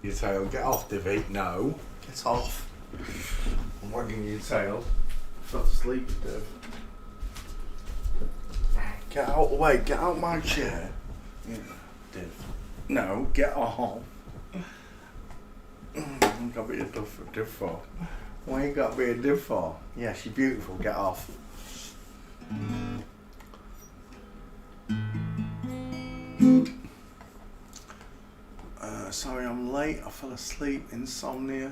Your tail. Get off, Divvy. No. Get off. I'm wagging your tail. Stop to sleep, Div. Get out of the way. Get out my chair. Yeah, Div. No, get off. Got to be a div for. Why you got to be a div for? Yeah, she's beautiful. Get off. Sorry I'm late. I fell asleep. Insomnia.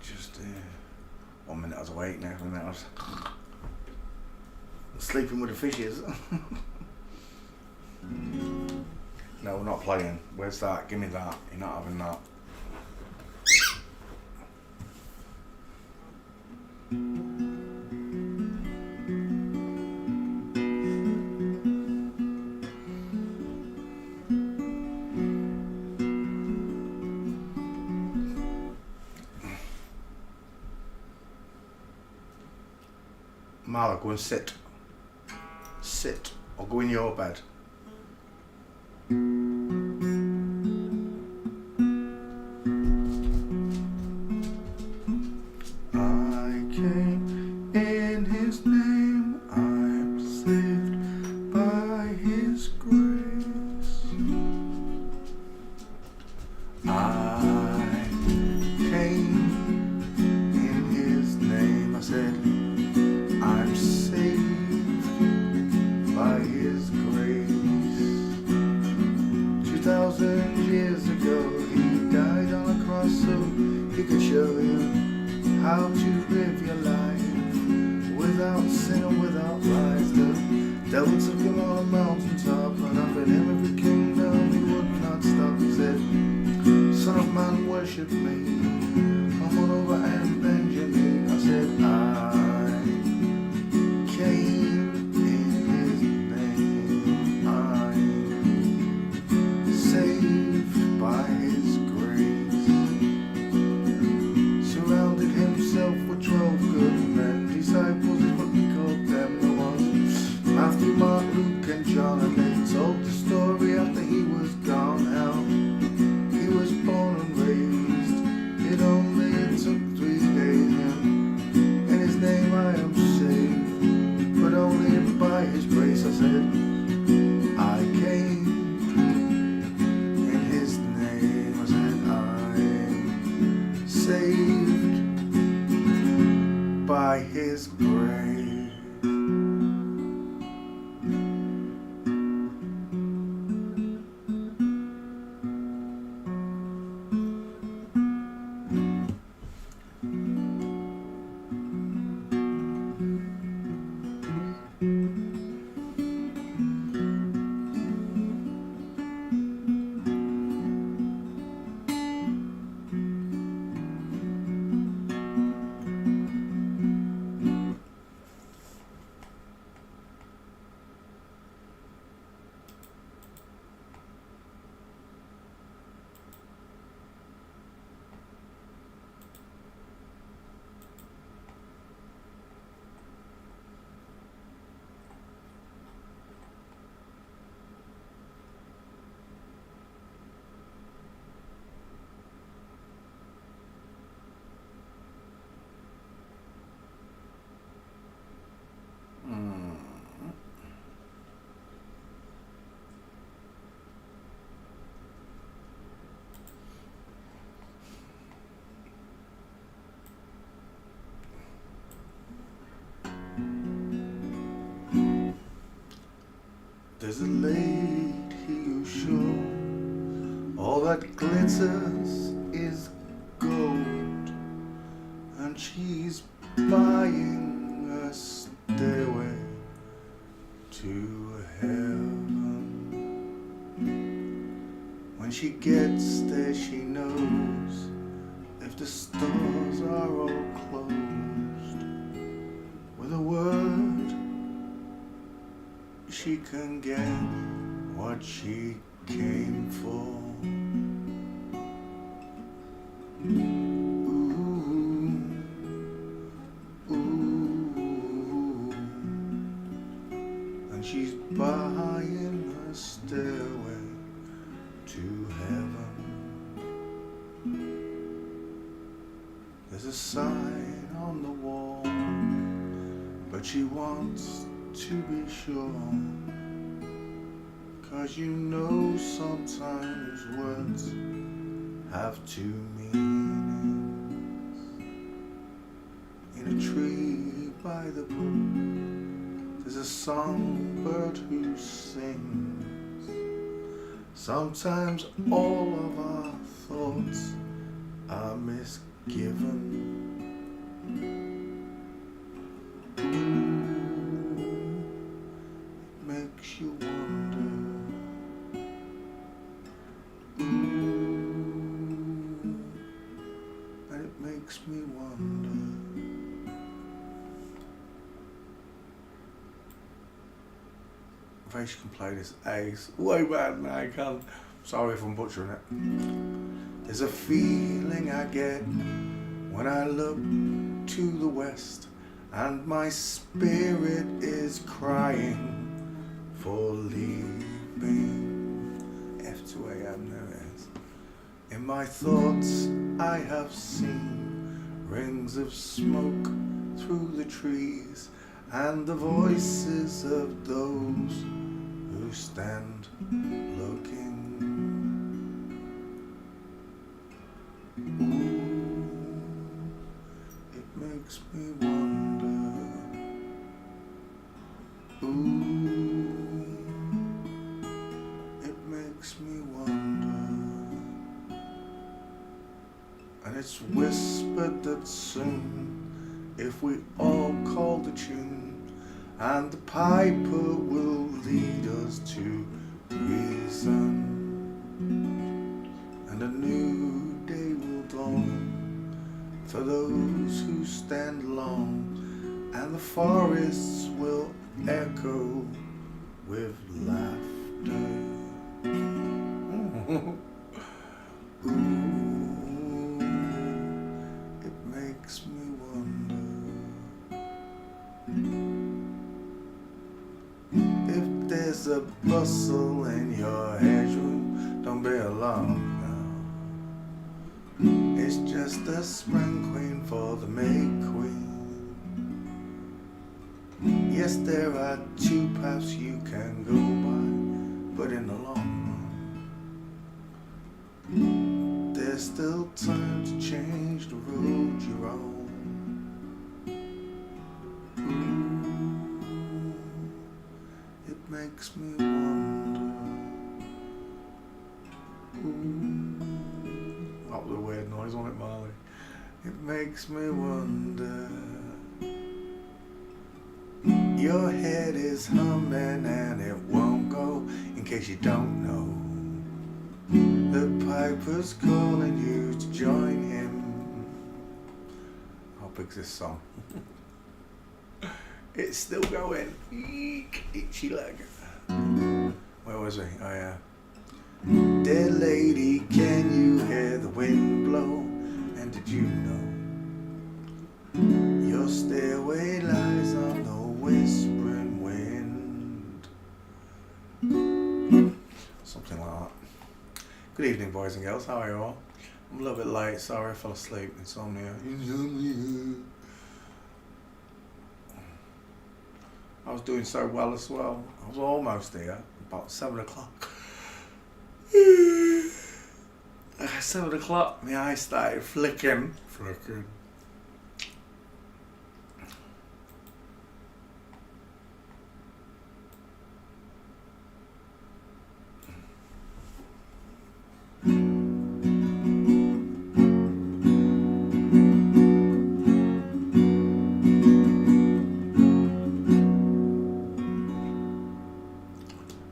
Just 1 minute I was awake, next minute I was sleeping with the fishes. No, we're not playing. Where's that? Give me that. You're not having that. Marla, go and sit. Sit, or go in your bed. I came in his name, I'm saved by his grace. I came in his name, I said, I'm saved by his grace. 2,000 years ago he died on a cross so he could show you how to live your life without sin and without lies. The devil took him on a mountaintop and up in him every kingdom he would not stop. He said, Son of man, worship me, come on over and bend your knee. I said, I came in his name, I'm saved by his grace. Surrounded himself with 12 good men, disciples is what we called them. The ones Matthew, Mark, Luke and John, and they told the story after he was gone. How he was born and raised, it only took 3 days, and in his name I am saved, but only by his grace. I said, I came in his name. I said, I'm saved by his grace. There's a lady who's sure all that glitters is gold, and she's buying a stairway to heaven. When she gets there, she knows if the stars are all closed, with a word she can get what she came for. Ooh, ooh. And she's buying a stairway to heaven. There's a sign on the wall, but she wants to be sure. 'Cause you know sometimes words have two meanings. In a tree by the brook, there's a songbird who sings. Sometimes all of our thoughts are misgiven. Ooh, it makes you wonder. And it makes me wonder. I wish you can play this ace way better than I can. Sorry if I'm butchering it. There's a feeling I get when I look to the west, and my spirit is crying for leaving. F to AM, there it is. In my thoughts I have seen rings of smoke through the trees, and the voices of those who stand looking. Ooh, it makes me wonder. Ooh, it makes me wonder. And it's whispered that soon, if we all call the tune, and the piper will lead us to reason, and a new day will dawn for those who stand long, and the forests will echo with laughter. Ooh, it makes me wonder. If there's a bustle in your hedgerow, don't be alarmed now. It's just a spring queen for the May Queen. Yes, there are two paths you can go by, but in the long run, there's still time to change the road you're on. It makes me wonder. That was a weird noise, wasn't it, Marley? It makes me wonder. Your head is humming and it won't go. In case you don't know, the piper's calling you to join him. How big's this song? It's still going. Eek, itchy leg. Where was he? Oh yeah. Dear lady, can you hear the wind blow? And did you know your stairway lies on the whispering wind? Something like that. Good evening, boys and girls. How are you all? I'm a little bit late. Sorry, I fell asleep. Insomnia. I was doing so well as well. I was almost here, about 7 o'clock. 7 o'clock, my eyes started flicking.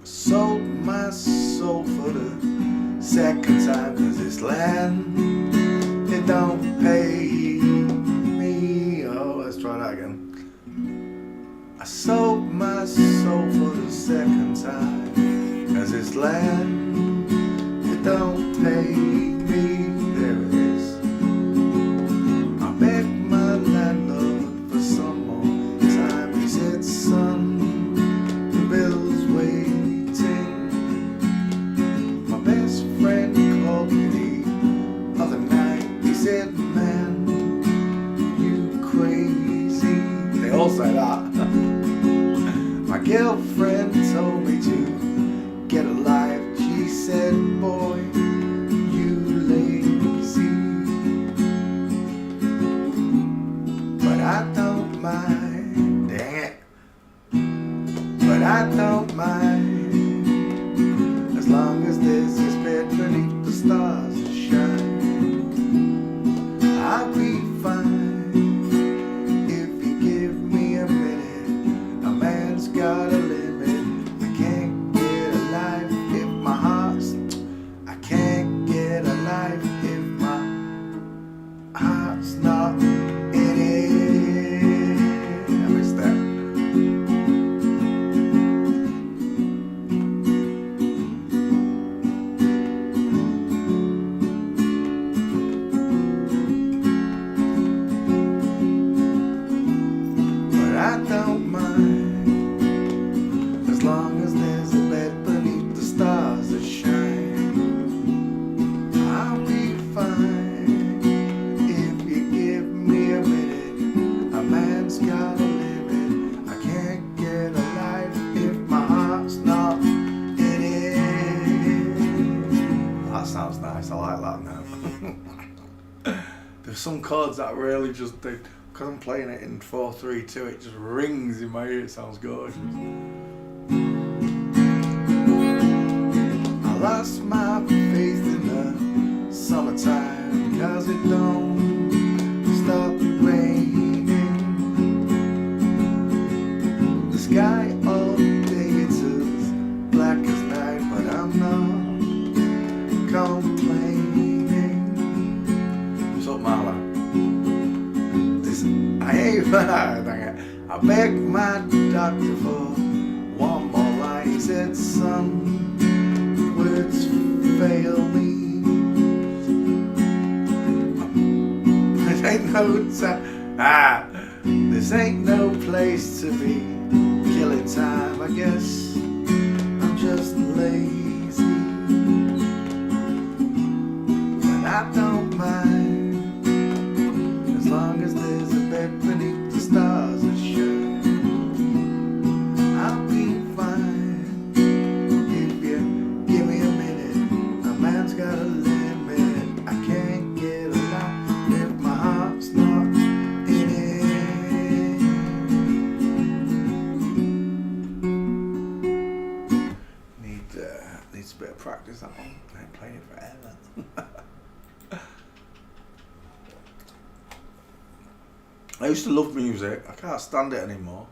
Sold my soul for the second time, 'cause this land, it don't pay me. Oh, let's try that again. I sold my soul for the second time, 'cause this land, it don't pay me. There it is. I begged my landlord for some more time. He said, son, the bill's waiting. My best friend called me the other night. He said, man, girlfriend told me to get a life. She said, boy, you lazy. But I don't mind, dang it. But I don't mind, as long as there's this bed beneath the stars that shine. I'll be fine if you give me a minute. A man's got a limit. I can't get a life if my heart's. I can't get a life if my heart's not in it. I miss that. I don't mind, as long as there's a bed beneath the stars that shine. I'll be fine if you give me a minute. A man's got a limit. I can't get a life if my heart's not in it. That sounds nice. I like that now. There's some chords that really just do. Because I'm playing it in 4/3/2, it just rings in my ear. It sounds gorgeous. I lost my faith in the summertime, cause it don't stop raining. The sky all day it's as black as night, but I'm not complaining. What's up, Marla? I begged my doctor for one more line. He said, son, words fail me. This ain't this ain't no place to be killing time. I guess I'm just lazy, and I don't mind, as long as there's a bed beneath the stars that shine. I'll be fine if you give me a minute. A man's got a limit. I can't get a life if my heart's not in it. Needs a bit of practice, that one. I ain't played it forever. I used to love music. I can't stand it anymore.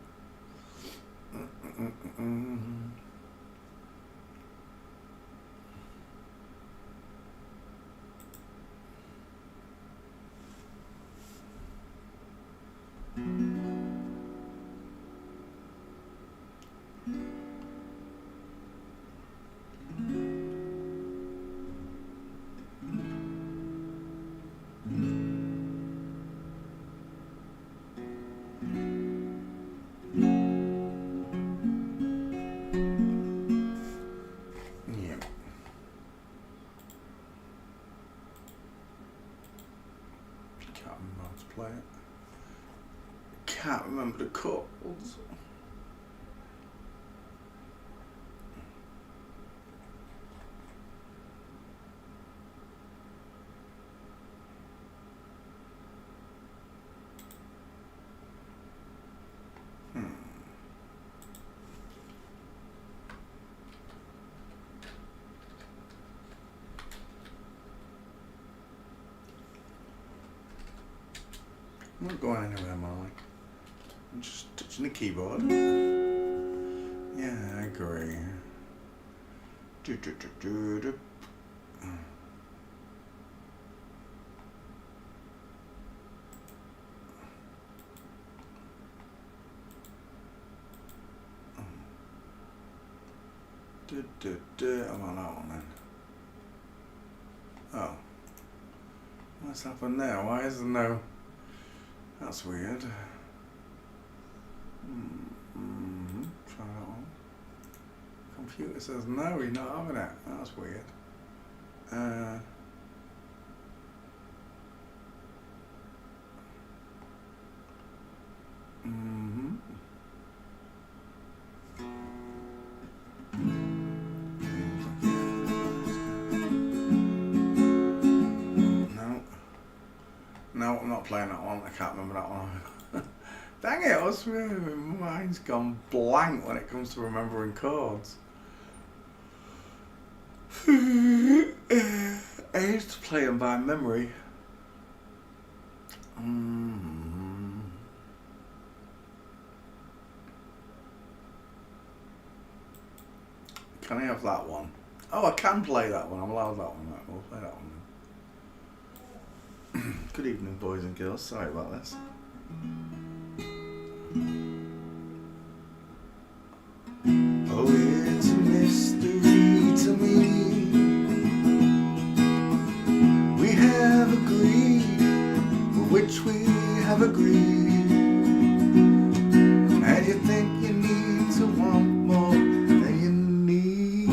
Can't remember how to play it. Can't remember the chords. I'm not going anywhere, Molly. I'm just touching the keyboard. Yeah, I agree. Do, do, do, do, do. I'm on that one then. Oh. What's happened there? Why is there no... That's weird. Try that one. Computer says no, you're not having it. That's weird. not playing that one. I can't remember that one. Dang it, I swear, my mind's gone blank when it comes to remembering chords. I used to play them by memory. Can I have that one? Oh, I can play that one. I'm allowed that one. Right, we'll play that one. Good evening, boys and girls. Sorry about this. Oh, it's a mystery to me. We have agreed, which we have agreed, and you think you need to want more than you need.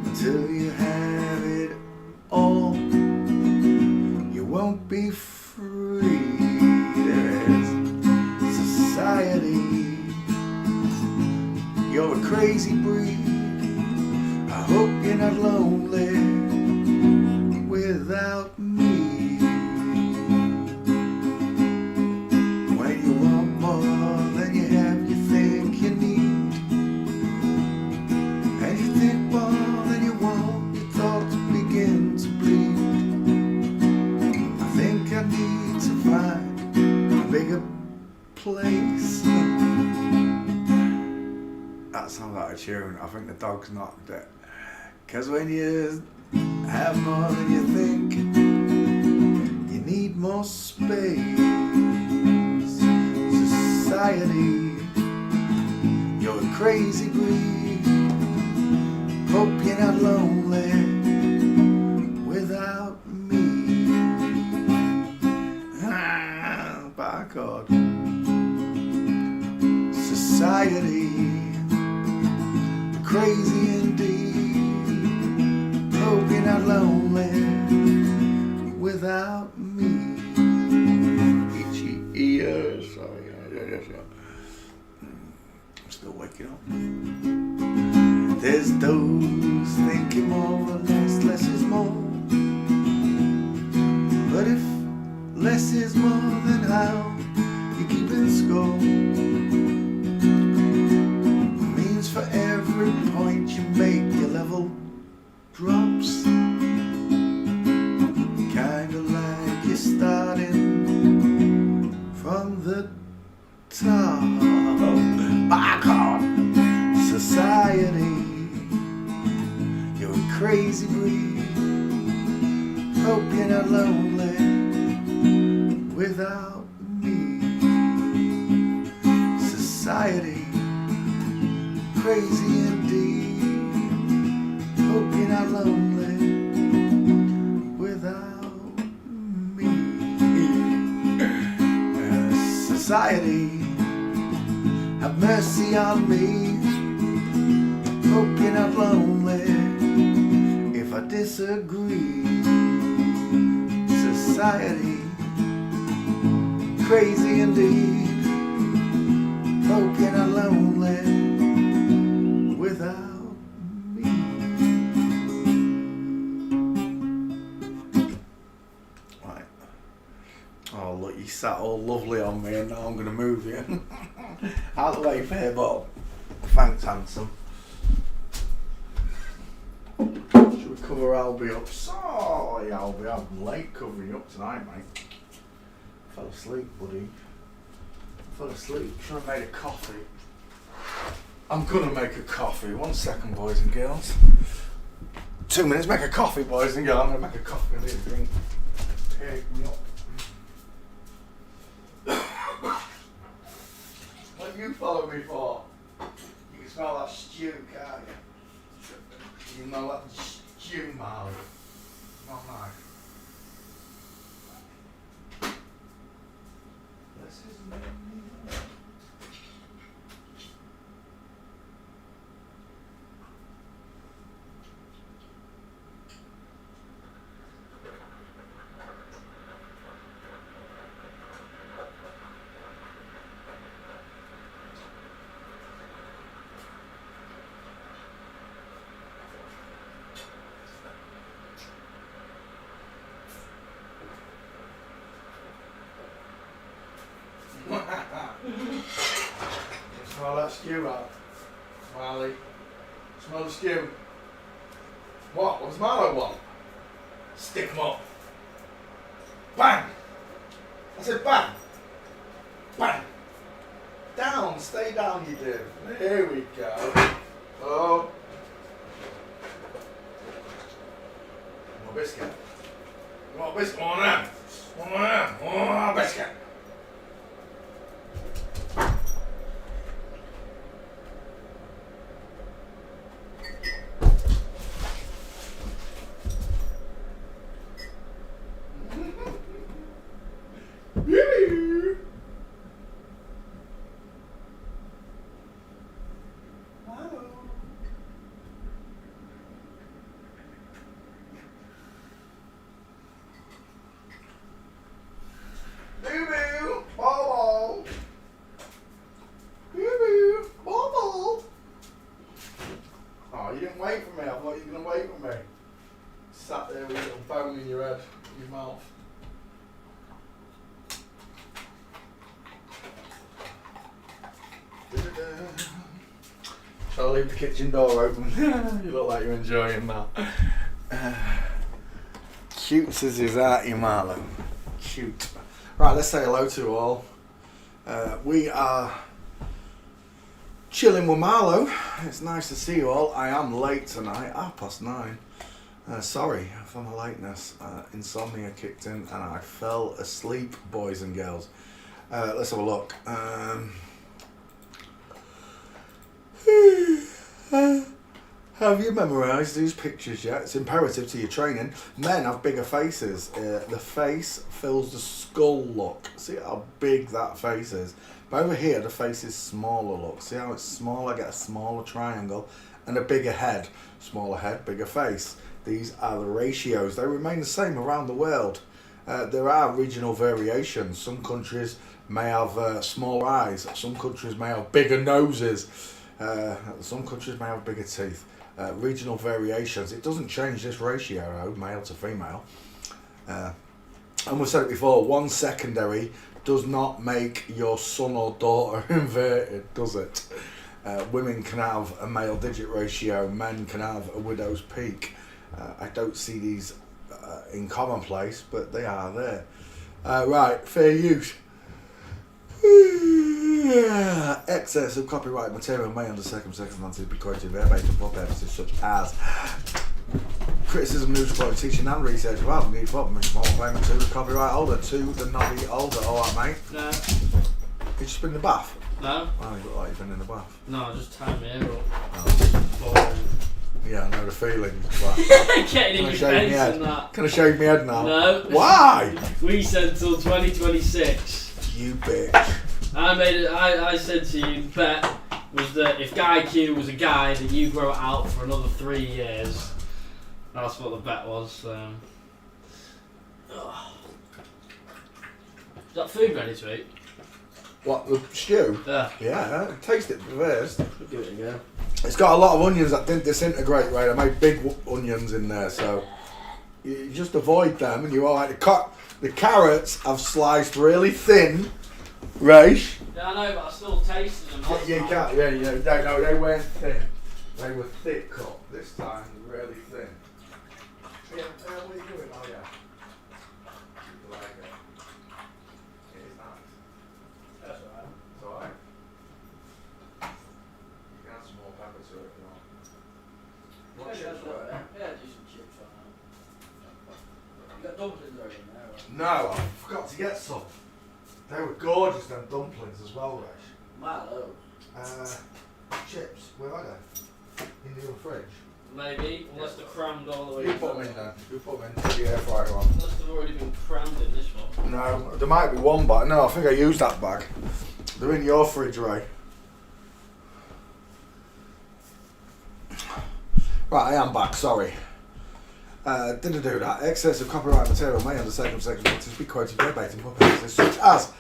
Until you have it all, you won't be free. There's society. You're a crazy breed. I hope you're not lonely without me. When you want more than you have, you think you need, and you think more than you want, your thoughts begin to bleed. I think I need to find a bigger place. That sounds like a tune. I think the dog's knocked it. 'Cause when you have more than you think, you need more space. Society, you're a crazy breed. Hope you're not lonely without me. Bar chord. Society, crazy indeed. Hope you're not lonely without me. Itchy ears. Sorry, I'm still waking up. There's those thinking more or less is more. But if less is more, then how you keeping score? Means for every point you make, your level drops. Kinda like you're starting from the top. Back on society, you're a crazy breed. Hope you're not lonely without me. Society, crazy indeed. Hope you're not lonely without me. Society, have mercy on me. Hope you're not lonely if I disagree. Society, crazy indeed. Hope you're not lonely without me. Right. Oh look, you sat all lovely on me and now I'm gonna move you. Out of the way, fair ball. Thanks, handsome. Should we cover Albie up? Sorry, Albie, I'm late covering you up tonight, mate. Fell asleep, buddy. Fell asleep. Should have made a coffee. I'm gonna make a coffee. 1 second, boys and girls. 2 minutes, make a coffee, boys and girls. I'm gonna make a coffee and a drink. Take me up. What do you follow me for? You can smell that stew, can't you? You know that stew, Marley. Not nice. This is me. What's Marlo want? Stick 'em up. Bang! I said bang! Bang! Down, stay down, you do. Here we go. Oh. More biscuit. More biscuit, one on them. One on them. More biscuit. Boo-boo, Bobo. Boo-boo, Bobo. Oh, you didn't wait for me. I thought you were going to wait for me. Sat there with a little bone in your head, your mouth. Shall I leave the kitchen door open? You look like you're enjoying that. Cute scissors, aren't you, Marlo? Cute. Right, let's say hello to all. We are chilling with Marlo. It's nice to see you all. I am late tonight, 9:30. Sorry for my lateness. Insomnia kicked in and I fell asleep, boys and girls. Let's have a look. Have you memorised these pictures yet? It's imperative to your training. Men have bigger faces. The face fills the skull look. See how big that face is? But over here, the face is smaller look. See how it's smaller? I get a smaller triangle and a bigger head. Smaller head, bigger face. These are the ratios. They remain the same around the world. There are regional variations. Some countries may have smaller eyes. Some countries may have bigger noses. Some countries may have bigger teeth. Regional variations. It doesn't change this ratio, though, male to female. And we've said it before, one secondary does not make your son or daughter inverted, does it? Women can have a male digit ratio, men can have a widow's peak. I don't see these in commonplace, but they are there. Right, fair use. Excess of copyright material may under circumstances be quoted verbatim for purposes such as criticism, news reporting, teaching and research without the need for permission from claimant to the copyright holder, to the noddy holder. Alright, mate? No. You just been in the bath? No. Oh, you look like you've been in the bath. No, just tie my hair up. Oh. Yeah, I know the feeling. Right. Getting in your face and that. Can I shave my head now? No. Why? We said till 2026. You bitch. I said to you, the bet was that if Guy Q was a guy, that you grow it out for another 3 years. That's what the bet was. Is that food ready to eat? What, the stew? Yeah. Yeah, taste it first. We'll give it a go. It's got a lot of onions that didn't disintegrate, right? I made big onions in there, so you just avoid them and you're alright. The carrots I've sliced really thin, right? Yeah, I know, but I still tasted them. You can't, yeah, no, they weren't thin. They were thick cut this time, really thin. Yeah, what are you doing? Oh, yeah. You like it? It is nice. That's alright. It's alright. You can add some more pepper to it if you want. What chips were there? Yeah, do some chips on that. You got dumplings already in there, right? No, I forgot to get some. They were gorgeous, them dumplings as well, Rich. Milo. Chips, where are they? In the other fridge. Maybe, unless they're crammed all the way. You put them in then. You put them into the air fryer one. Unless they've already been crammed in this one. No, there might be one bag. No, I think I used that bag. They're in your fridge, Ray. Right, I am back, sorry. Didn't do that. Excess of copyright material may under circumstances be quoted verbatim for purposes such as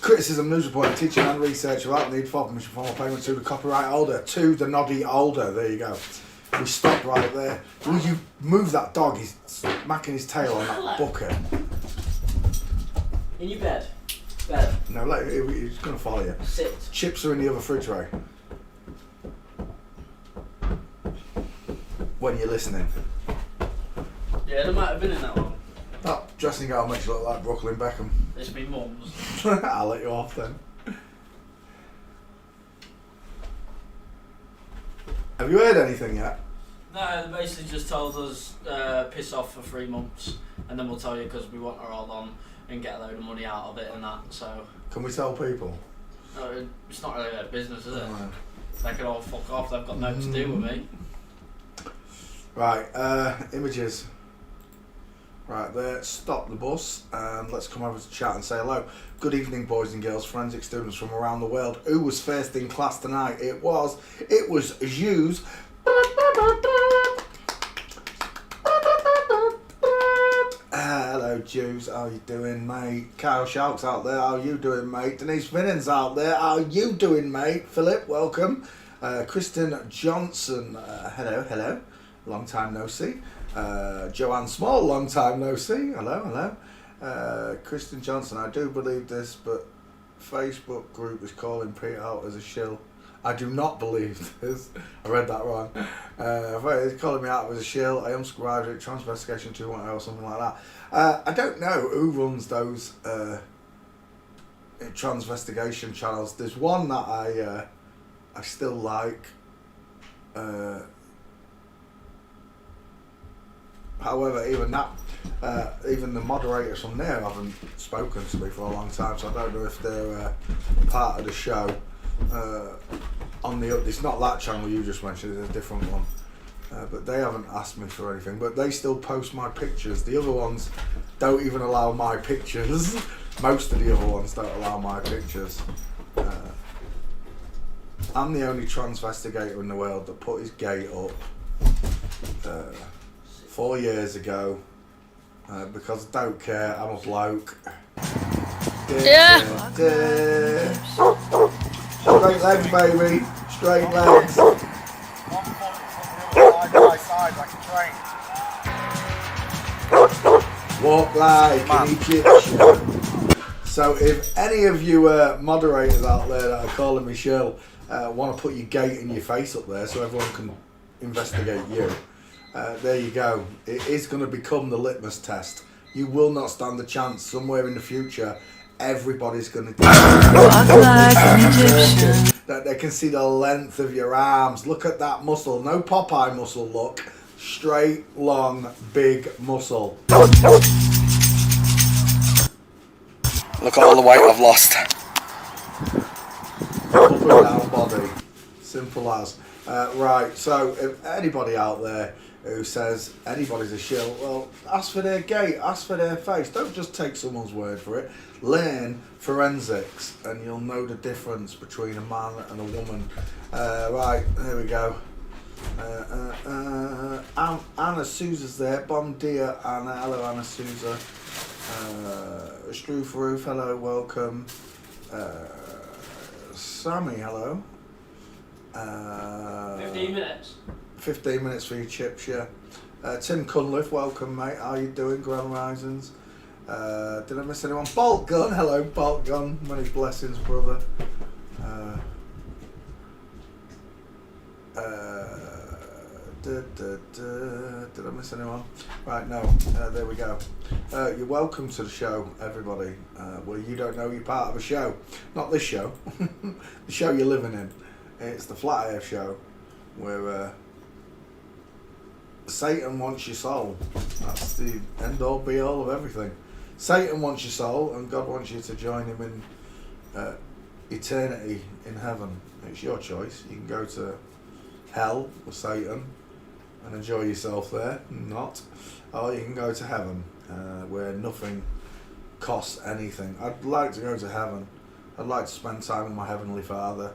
criticism, news reporting, teaching and research without the need for permission from or payment to the copyright holder, to the noddy holder. There you go. We stopped right there. Will you move that dog? He's smacking his tail on that bucket. In your bed. Bed. No, he's going to follow you. Sit. Chips are in the other fridge, Ray. When you're listening. Yeah, they might have been in that one. That dressing gown makes you look like Brooklyn Beckham. It's me mum's. I'll let you off then. Have you heard anything yet? No, they basically just told us piss off for 3 months, and then we'll tell you because we want her all on and get a load of money out of it and that. So Can we tell people? no, it's not really their business, is it? No. They can all fuck off. They've got nothing to do with me. Right, images. Right there, stop the bus and let's come over to chat and say hello. Good evening, boys and girls, forensic students from around the world. Who was first in class tonight? It was Jews. Hello, Jews. How you doing, mate? Kyle Sharks out there. How you doing, mate? Denise Finnan's out there. How you doing, mate? Philip, welcome. Kristen Johnson. Hello. Long time no see. Joanne Small, long time no see. Hello. Kristen Johnson, I do believe this, but Facebook group is calling Pete out as a shill. I do not believe this. I read that wrong. It's calling me out as a shill. I unsubscribed it. Transvestigation 2.0 or something like that. I don't know who runs those transvestigation channels. There's one that I still like. However, even that, even the moderators from there haven't spoken to me for a long time, so I don't know if they're part of the show. It's not that channel you just mentioned; it's a different one. But they haven't asked me for anything. But they still post my pictures. The other ones don't even allow my pictures. Most of the other ones don't allow my pictures. I'm the only transvestigator in the world that put his gate up 4 years ago because I don't care. I'm a bloke. Yeah. Straight legs, baby. Straight legs. Side by side like a train. Walk like an Egyptian. So if any of you moderators out there that are calling me shill want to put your gate in your face up there so everyone can investigate you, there you go. It is going to become the litmus test. You will not stand a chance. Somewhere in the future, everybody's going to Walk like an Egyptian. that they can see the length of your arms. Look at that muscle. No Popeye muscle, look. Straight, long, big muscle. Look at all the weight I've lost. Up and down body. Simple as. Right, so if anybody out there who says anybody's a shill, well, ask for their gait, ask for their face. Don't just take someone's word for it. Learn forensics and you'll know the difference between a man and a woman. Right, there we go. Anna Souza's there. Bom dia, Anna. Hello, Anna Souza. Stroof Roof, hello, welcome. Sammy, hello. 15 minutes. 15 minutes for your chips, yeah. Tim Cunliffe, welcome, mate. How you doing, Grand Risings? Did I miss anyone? Bolt Gun, hello, Bolt Gun. Many blessings, brother. Did I miss anyone? Right, no. There we go. You're welcome to the show, everybody. Well, you don't know you're part of a show. Not this show. The show you're living in. It's the Flat Earth Show, where Satan wants your soul. That's the end all be all of everything. Satan wants your soul, and God wants you to join him in eternity in heaven. It's your choice. You can go to hell with Satan and enjoy yourself there, not, or you can go to heaven where nothing costs anything. I'd like to go to heaven. I'd like to spend time with my Heavenly Father,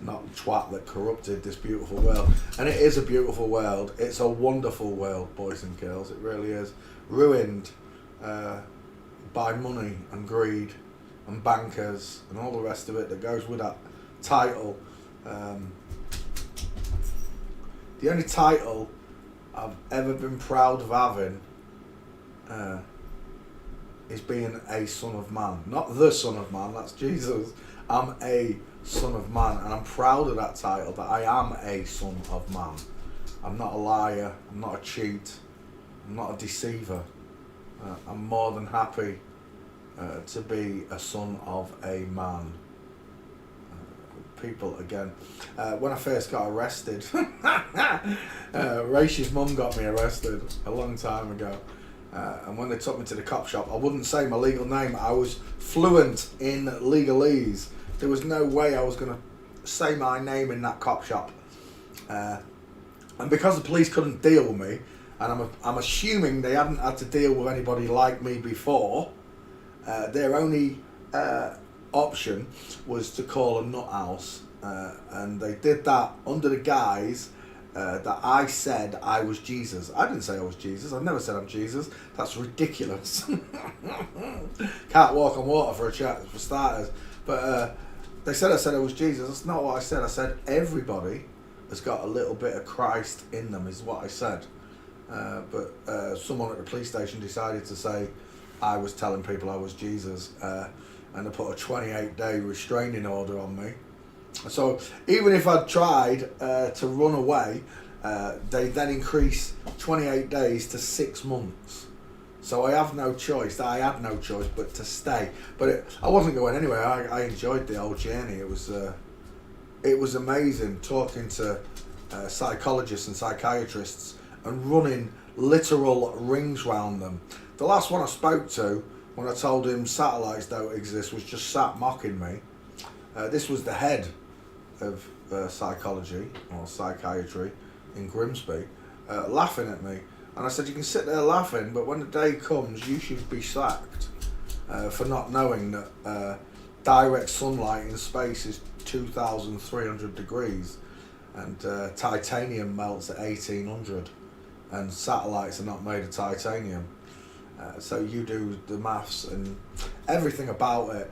not the twat that corrupted this beautiful world. And it is a beautiful world. It's a wonderful world, boys and girls. It really is. Ruined by money and greed and bankers and all the rest of it that goes with that title. The only title I've ever been proud of having is being a son of man. Not the son of man, that's Jesus. I'm a son of man, and I'm proud of that title, that I am a son of man. I'm not a liar, I'm not a cheat, I'm not a deceiver. I'm more than happy to be a son of a man. People, again, when I first got arrested, Rachel's mum got me arrested a long time ago. And when they took me to the cop shop, I wouldn't say my legal name. I was fluent in legalese. There was no way I was going to say my name in that cop shop. And because the police couldn't deal with me, and I'm assuming they hadn't had to deal with anybody like me before, their only option was to call a nut house. And they did that under the guise that I said I was Jesus. I didn't say I was Jesus. I've never said I'm Jesus. That's ridiculous. Can't walk on water for starters. But they said I said I was Jesus. That's not what I said. I said everybody has got a little bit of Christ in them is what I said. But someone at the police station decided to say I was telling people I was Jesus. And they put a 28-day restraining order on me. So even if I'd tried to run away, they then increase 28 days to 6 months. So I have no choice. I had no choice but to stay. But I wasn't going anywhere. I enjoyed the whole journey. It was amazing talking to psychologists and psychiatrists and running literal rings round them. The last one I spoke to, when I told him satellites don't exist, was just sat mocking me. This was the head of psychology or psychiatry in Grimsby, laughing at me. And I said, you can sit there laughing, but when the day comes, you should be sacked for not knowing that direct sunlight in space is 2,300 degrees and titanium melts at 1,800 and satellites are not made of titanium. So you do the maths and everything about it.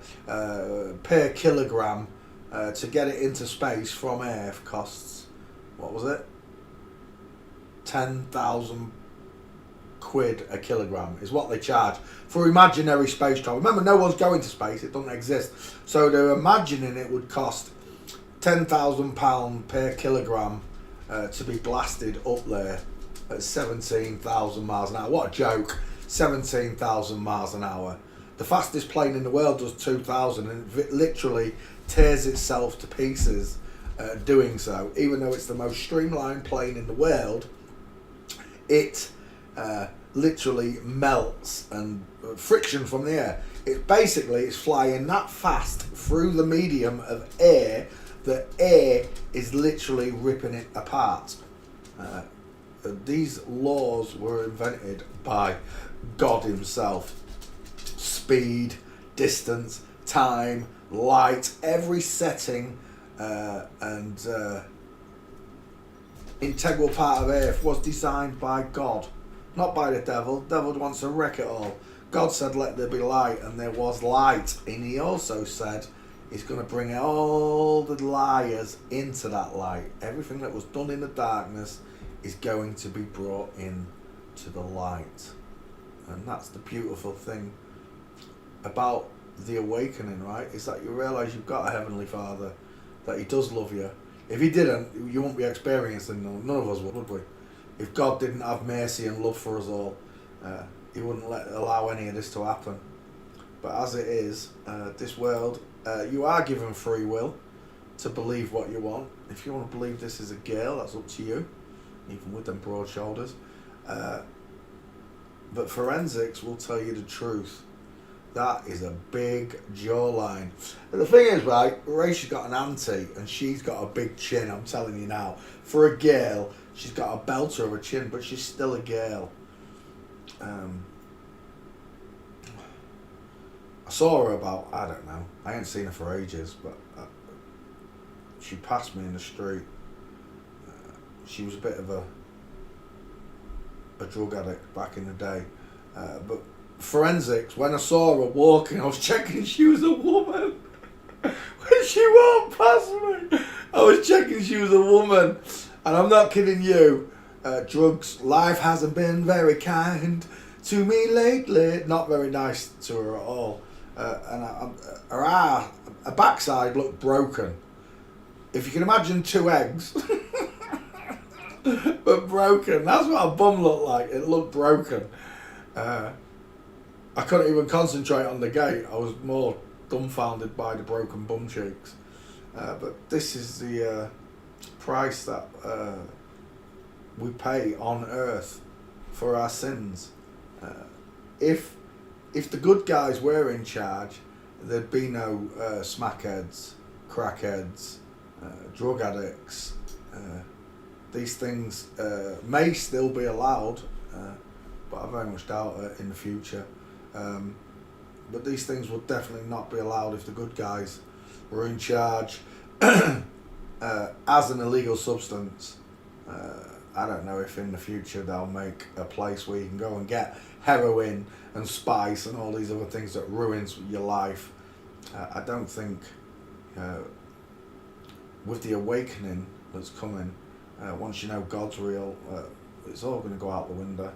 Per kilogram to get it into space from Earth costs, what was it? 10,000 quid a kilogram is what they charge for imaginary space travel. Remember, no one's going to space, it doesn't exist. So they're imagining it would cost £10,000 per kilogram to be blasted up there at 17,000 miles an hour. What a joke. 17,000 miles an hour. The fastest plane in the world does 2,000 and it literally tears itself to pieces doing so. Even though it's the most streamlined plane in the world, it literally melts and friction from the air. It's flying that fast through the medium of air that air is literally ripping it apart. These laws were invented by God himself. Speed, distance, time, light, every setting and integral part of Earth was designed by God, not by the devil. The devil wants to wreck it all. God said, let there be light, and there was light. And he also said he's going to bring all the liars into that light. Everything that was done in the darkness is going to be brought in to the light. And that's the beautiful thing about the awakening, right? Is that you realise you've got a Heavenly Father, that he does love you. If he didn't, you wouldn't be experiencing, none of us would we? If God didn't have mercy and love for us all, he wouldn't allow any of this to happen. But as it is, this world, you are given free will to believe what you want. If you want to believe this is a girl, that's up to you, even with them broad shoulders. But forensics will tell you the truth. That is a big jawline. And the thing is, right, Rachel's got an auntie and she's got a big chin, I'm telling you now. For a girl, she's got a belter of a chin, but she's still a girl. I saw her about, I don't know, I ain't seen her for ages, but she passed me in the street. She was a bit of a drug addict back in the day. But forensics, when I saw her walking, I was checking she was a woman. When she walked past me, I was checking she was a woman. And I'm not kidding you. Drugs, life hasn't been very kind to me lately. Not very nice to her at all. And her backside looked broken. If you can imagine two eggs but broken. That's what a bum looked like. It looked broken. I couldn't even concentrate on the gate. I was more dumbfounded by the broken bum cheeks. But this is the price that we pay on earth for our sins. If the good guys were in charge, there'd be no smackheads, crackheads, drug addicts. These things may still be allowed, but I very much doubt it in the future. But these things would definitely not be allowed if the good guys were in charge as an illegal substance. I don't know if in the future they'll make a place where you can go and get heroin and spice and all these other things that ruins your life. I don't think with the awakening that's coming, once you know God's real, it's all going to go out the window.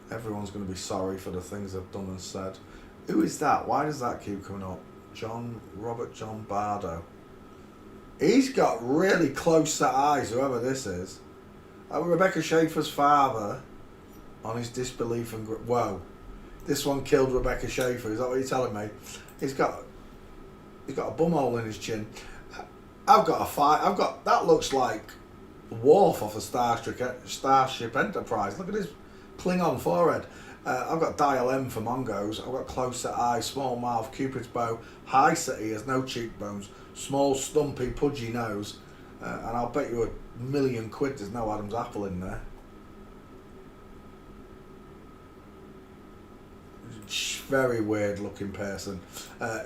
Everyone's going to be sorry for the things they've done and said. Who is that? Why does that keep coming up? Robert John Bardo. He's got really close set eyes, whoever this is. Rebecca Schaefer's father, on his disbelief and... Whoa. This one killed Rebecca Schaefer. Is that what you're telling me? He's got a bumhole in his chin. I've got a fight. That looks like Worf off of Starship Enterprise. Look at his Klingon forehead. I've got Dial M for Mongos. I've got close set eyes, small mouth, Cupid's bow, high set ears, no cheekbones, small stumpy pudgy nose, and I'll bet you £1 million there's no Adam's apple in there. Very weird looking person.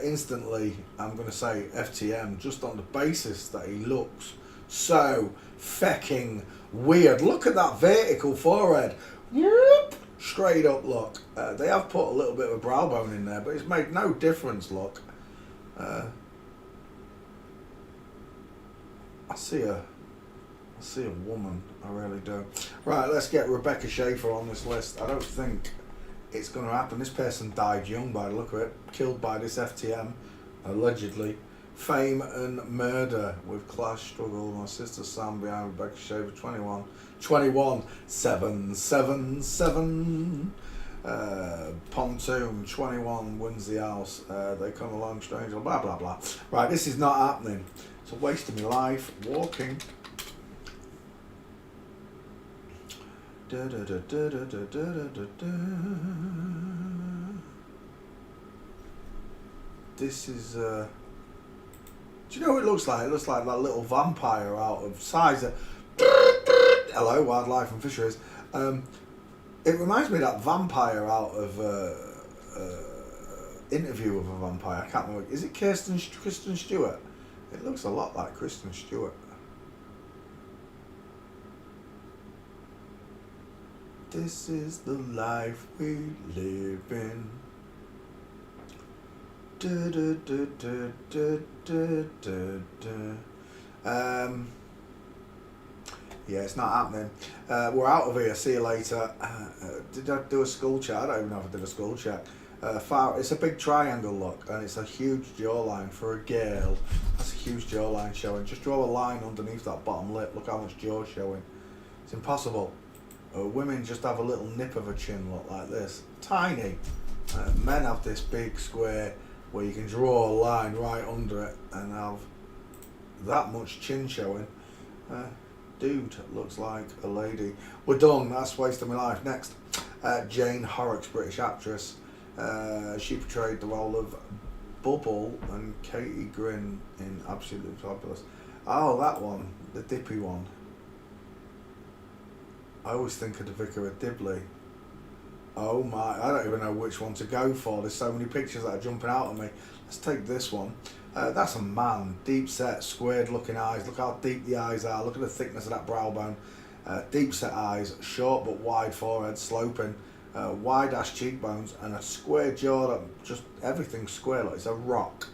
Instantly, I'm going to say FTM just on the basis that he looks so fecking weird. Look at that vertical forehead. Whoop! Straight up look. They have put a little bit of a brow bone in there, but it's made no difference look. I see a woman, I really do. Right, let's get Rebecca Schaefer on this list. I don't think it's going to happen. This person died young by the look of it, killed by this FTM, allegedly. Fame and murder with clash struggle. My sister Sam behind Rebecca Schaefer, 21. 777. Pontoon, 21 wins the house. They come along strange, blah blah blah. Right, this is not happening. It's a waste of my life walking. This is do you know what it looks like? It looks like that little vampire out of Size. Hello, Wildlife and Fisheries. It reminds me of that vampire out of Interview with a Vampire. I can't remember. Is it Kristen Stewart? It looks a lot like Kristen Stewart. This is the life we live in. Yeah, it's not happening. We're out of here. See you later. Did I do a school chat? I don't even know if I did a school chat. It's a big triangle look, and it's a huge jawline for a girl. That's a huge jawline showing. Just draw a line underneath that bottom lip. Look how much jaw's showing. It's impossible. Women just have a little nip of a chin look like this. Tiny. Men have this big square where you can draw a line right under it and have that much chin showing. Dude looks like a lady. We're done. That's wasting my life. Next, Jane Horrocks, British actress. She portrayed the role of Bubble and Katie Grin in Absolutely Fabulous. Oh, that one, the dippy one. I always think of the Vicar of Dibley. Oh my, I don't even know which one to go for. There's so many pictures that are jumping out at me. Let's take this one. That's a man. Deep set, squared looking eyes. Look how deep the eyes are. Look at the thickness of that brow bone. Deep set eyes, short but wide forehead, sloping. Wide ass cheekbones and a square jaw that just everything's square, like it's a rock.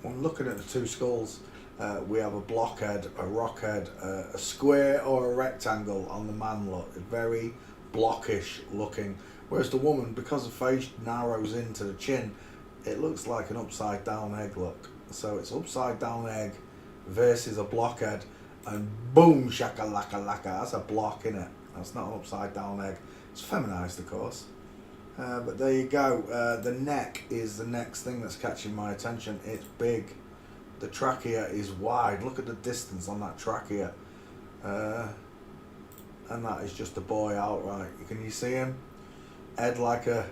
When looking at the two skulls, we have a blockhead, a rockhead, a square or a rectangle on the man look. Very blockish looking. Whereas the woman, because the face narrows into the chin, it looks like an upside down egg look. So it's upside down egg versus a blockhead. and boom, shakalaka laka. That's a block, innit? That's not an upside down egg. It's feminized, of course. But there you go. The neck is the next thing that's catching my attention. It's big. The trachea is wide. Look at the distance on that trachea. And that is just a boy outright. Can you see him? Head like a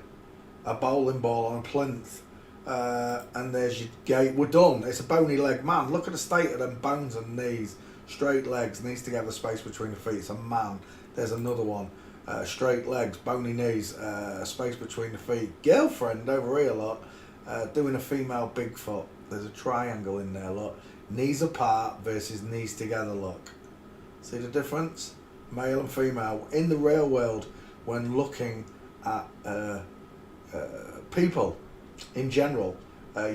bowling ball on a plinth. And there's your gait. We're done. It's a bony leg man. Look at the state of them bones and knees. Straight legs, knees together, space between the feet. It's a man. There's another one. Straight legs, bony knees, space between the feet. Girlfriend over here, look. Doing a female Bigfoot. There's a triangle in there, look. Knees apart versus knees together, look. See the difference? Male and female. In the real world, when looking at people in general,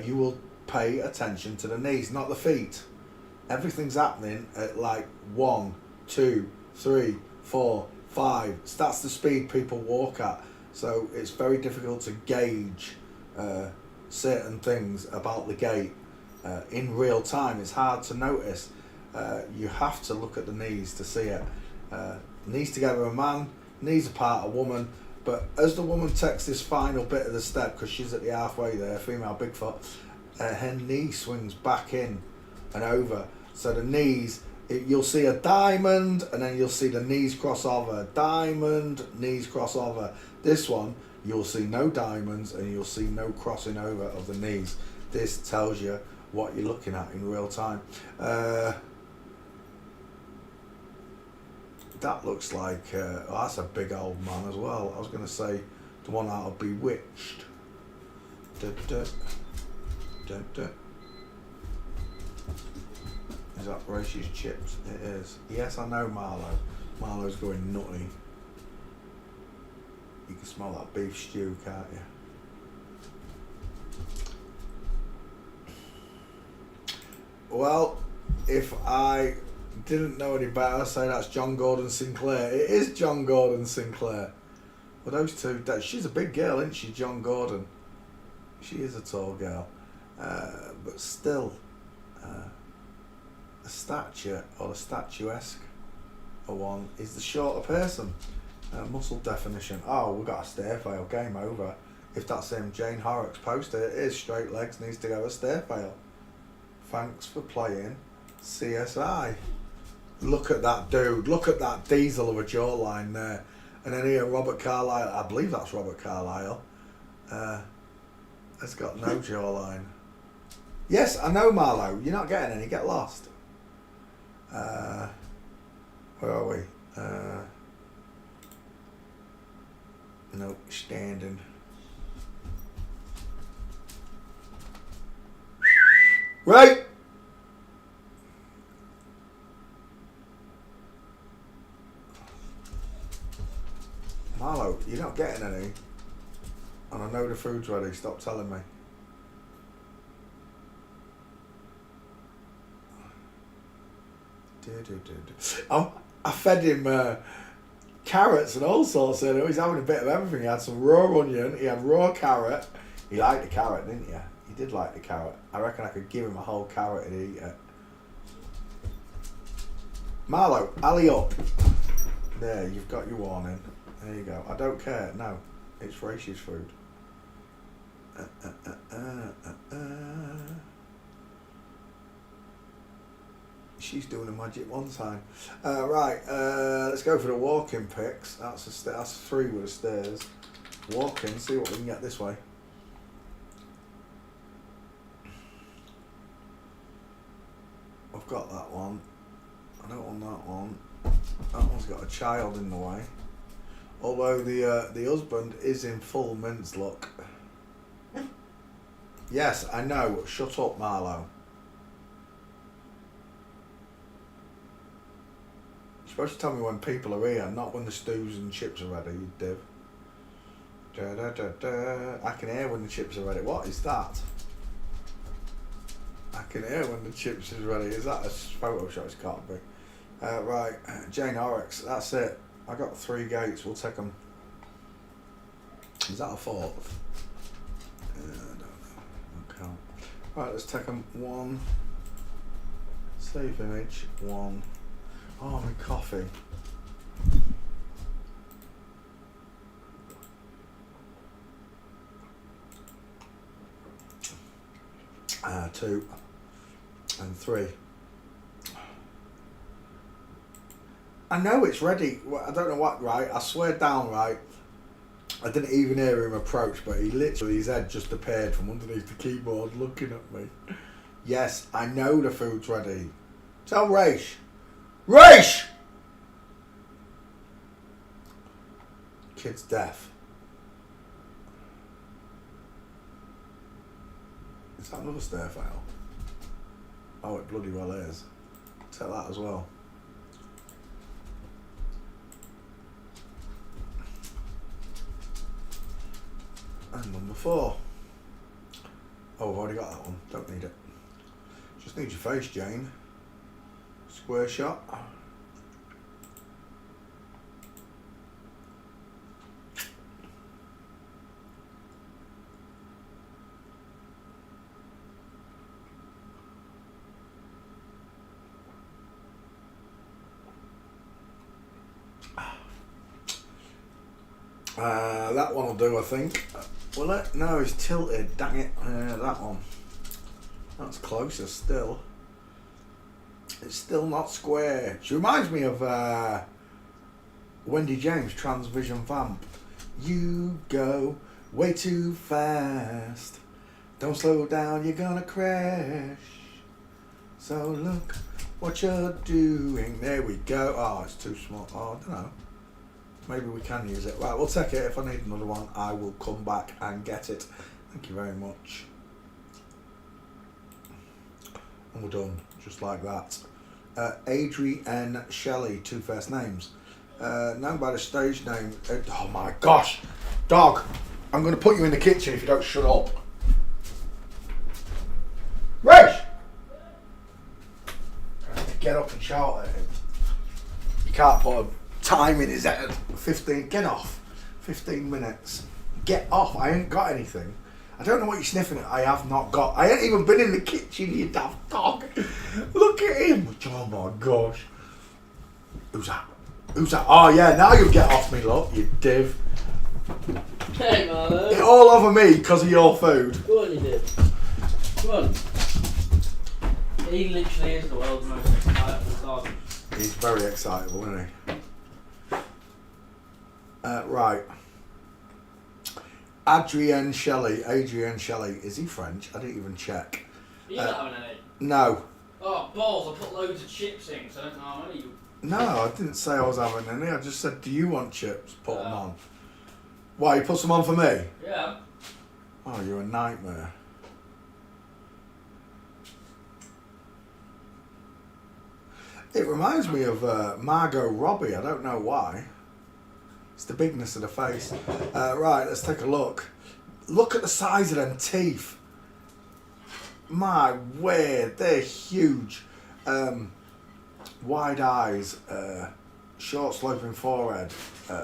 you will pay attention to the knees, not the feet. Everything's happening at like 1, 2, 3, 4, 5. That's the speed people walk at. So it's very difficult to gauge certain things about the gait in real time. It's hard to notice. You have to look at the knees to see it. Knees together a man, knees apart a woman. But as the woman takes this final bit of the step, because she's at the halfway there, female Bigfoot, her knee swings back in and over. So the knees, you'll see a diamond, and then you'll see the knees cross over. Diamond, knees cross over. This one, you'll see no diamonds, and you'll see no crossing over of the knees. This tells you what you're looking at in real time. That looks like, that's a big old man as well. I was going to say the one out of Bewitched. Is that Rachel's chips? It is. Yes, I know Marlo. Marlo's going nutty. You can smell that beef stew, can't you? Well, if I didn't know any better, I'd say that's John Gordon Sinclair. It is John Gordon Sinclair. Well, those two, she's a big girl, isn't she, John Gordon? She is a tall girl. But still, a stature or a statuesque one is the shorter person. Muscle definition. Oh, we've got a stair fail. Game over. If that's him, Jane Horrocks poster. It is straight legs, needs to go a stair fail. Thanks for playing CSI. Look at that dude. Look at that diesel of a jawline there. And then here, Robert Carlyle. I believe that's Robert Carlyle. Has got no jawline. Yes, I know, Marlo. You're not getting any. Get lost. Where are we? Nope, standing. Right. Marlo, you're not getting any. And I know the food's ready. Stop telling me. I fed him carrots and all sorts. And he's having a bit of everything. He had some raw onion. He had raw carrot. He liked the carrot, didn't you? He did like the carrot. I reckon I could give him a whole carrot and eat it. Marlo, alley up. There, you've got your warning. There you go. I don't care. No, it's Rachel's food. She's doing a magic one time. Right, let's go for the walking pics. That's 3 with the stairs. Walking, see what we can get this way. I've got that one. I don't want that one. That one's got a child in the way. Although the husband is in full mince look. Yes, I know. Shut up, Marlo. You're supposed to tell me when people are here, not when the stews and chips are ready, you div. Da, da, da, da. I can hear when the chips are ready. What is that? I can hear when the chips is ready. Is that a Photoshop? It can't be. Right, Jane Horrocks, that's it. I got 3 gates, we'll take them. Is that a 4th? I don't know. Okay. Right, let's take them 1. Save image, 1. Oh, my coffee. Two and three. I know it's ready. Well, I don't know what, right? I swear down, right? I didn't even hear him approach, but he literally, his head just appeared from underneath the keyboard looking at me. Yes, I know the food's ready. Tell Raish. Raish! Kid's deaf. Is that another stair file? Oh, it bloody well is. Take that as well. And number 4. Oh, I've already got that one. Don't need it. Just need your face, Jane. Square shot. That one will do, I think. Will it? No, it's tilted. Dang it. That one. That's closer still. It's still not square. She reminds me of Wendy James, Transvision Vamp. You go way too fast. Don't slow down, you're gonna crash. So look what you're doing. There we go. Oh, it's too small. Oh, I don't know. Maybe we can use it. Right, we'll take it. If I need another one, I will come back and get it. Thank you very much. And we're done, just like that. Adrienne Shelley, 2 first names. Known by the stage name. Oh my gosh! Dog! I'm going to put you in the kitchen if you don't shut up. Rach! I have to get up and shout at him. You can't put a time in his head. 15, get off. 15 minutes. Get off, I ain't got anything. I don't know what you're sniffing at. I have not got. I ain't even been in the kitchen, you daft dog. Look at him. Oh my gosh. Who's that? Who's that? Oh yeah, now you get off me, look, you div. Hey, Marlo. It all over me because of your food. Go on, you div. Come on. He literally is the world's most excitable dog. He's very excitable, isn't he? Right. Adrienne Shelley. Is he French? I didn't even check. Are you not having any? No. Oh, balls, I put loads of chips in because I don't know how many you... No, I didn't say I was having any. I just said, do you want chips? Put them on. Why, you put some on for me? Yeah. Oh, you're a nightmare. It reminds me of Margot Robbie. I don't know why. It's the bigness of the face. Right, let's take a look. Look at the size of them teeth. My word, they're huge. Wide eyes, short sloping forehead.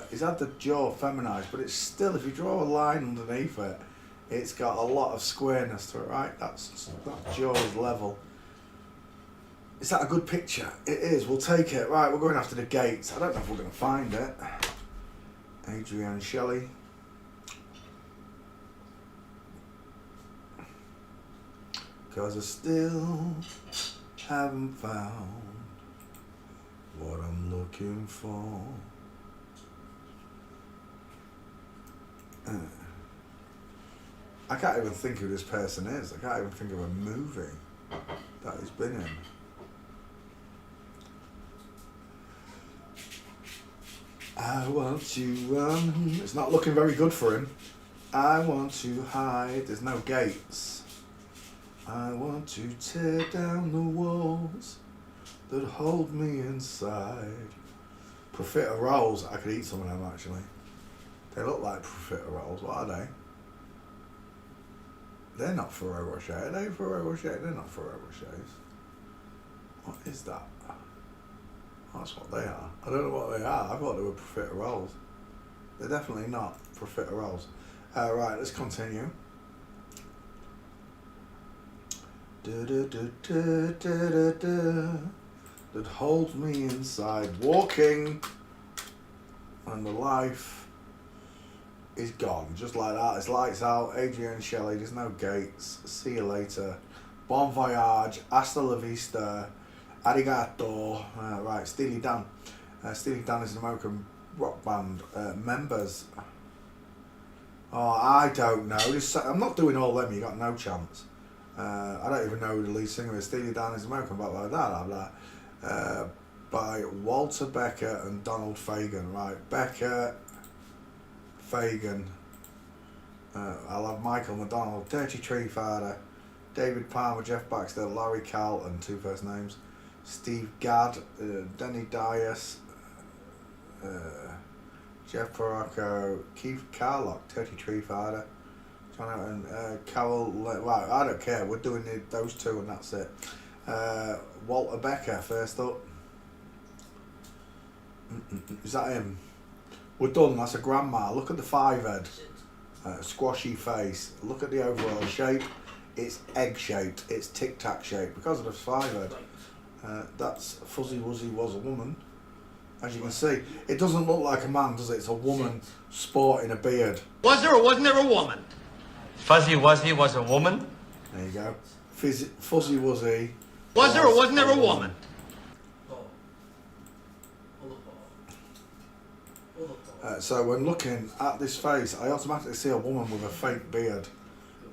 He's had the jaw feminized, but it's still, if you draw a line underneath it, it's got a lot of squareness to it, right? That jaw is level. Is that a good picture? It is, we'll take it. Right, we're going after the gates. I don't know if we're going to find it. Adrienne Shelley. Cause I still haven't found what I'm looking for. I can't even think who this person is. I can't even think of a movie that he's been in. I want to it's not looking very good for him. I want to hide. There's no gates. I want to tear down the walls that hold me inside. Profiteroles. I could eat some of them actually. They look like profiteroles. What are they? They're not Ferrero Rocher. Are they Ferrero Rocher? They're not Ferrero Rochers. What is that? That's what they are. I don't know what they are. I thought they were profiteroles. They're definitely not profiteroles. Right, let's continue. that holds me inside. Walking, and the life is gone. Just like that. It's lights out. Adrian Shelley, there's no gates. See you later. Bon voyage. Hasta la vista. Arigato. Right, Steely Dan. Steely Dan is an American rock band. Members. Oh, I don't know. I'm not doing all them. You got no chance. I don't even know who the lead singer is. Steely Dan is American, blah blah blah blah. By Walter Becker and Donald Fagen. Right, Becker, Fagen. I'll have Michael McDonald, Dirty Tree Father, David Palmer, Jeff Baxter, Larry Carlton, 2 first names, Steve Gadd, Denny Dias, Jeff Poracco, Keith Carlock, Dirty Tree Father, John and Carol. Right, I don't care. We're doing those two and that's it. Walter Becker first up. Is that him? We're done. That's a grandma. Look at the 5 head. Squashy face. Look at the overall shape. It's egg shaped. It's tic tac shaped because of the 5 head. That's Fuzzy Wuzzy was a woman. As you can see, it doesn't look like a man, does it? It's a woman sporting a beard. Was there or wasn't there a woman? Fuzzy Wuzzy was a woman? There you go. Fuzzy Wuzzy. Was there or wasn't there a woman? So when looking at this face, I automatically see a woman with a fake beard.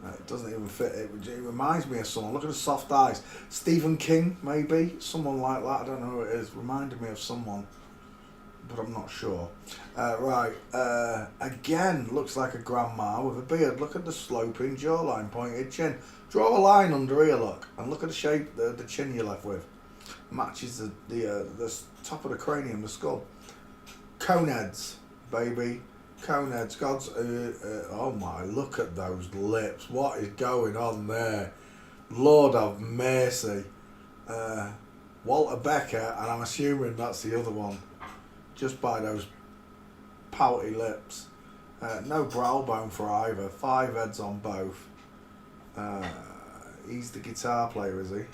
It doesn't even fit. It reminds me of someone. Look at the soft eyes. Stephen King, maybe? Someone like that. I don't know who it is. Reminded me of someone, but I'm not sure. Right. Again, looks like a grandma with a beard. Look at the sloping jawline, pointed chin. Draw a line under here, look. And look at the shape, the chin you're left with. Matches the top of the cranium, the skull. Coneheads, baby. Coneheads. God's... oh my, look at those lips. What is going on there? Lord have mercy. Walter Becker, and I'm assuming that's the other one. Just by those pouty lips. No brow bone for either. 5 heads on both. He's the guitar player, is he?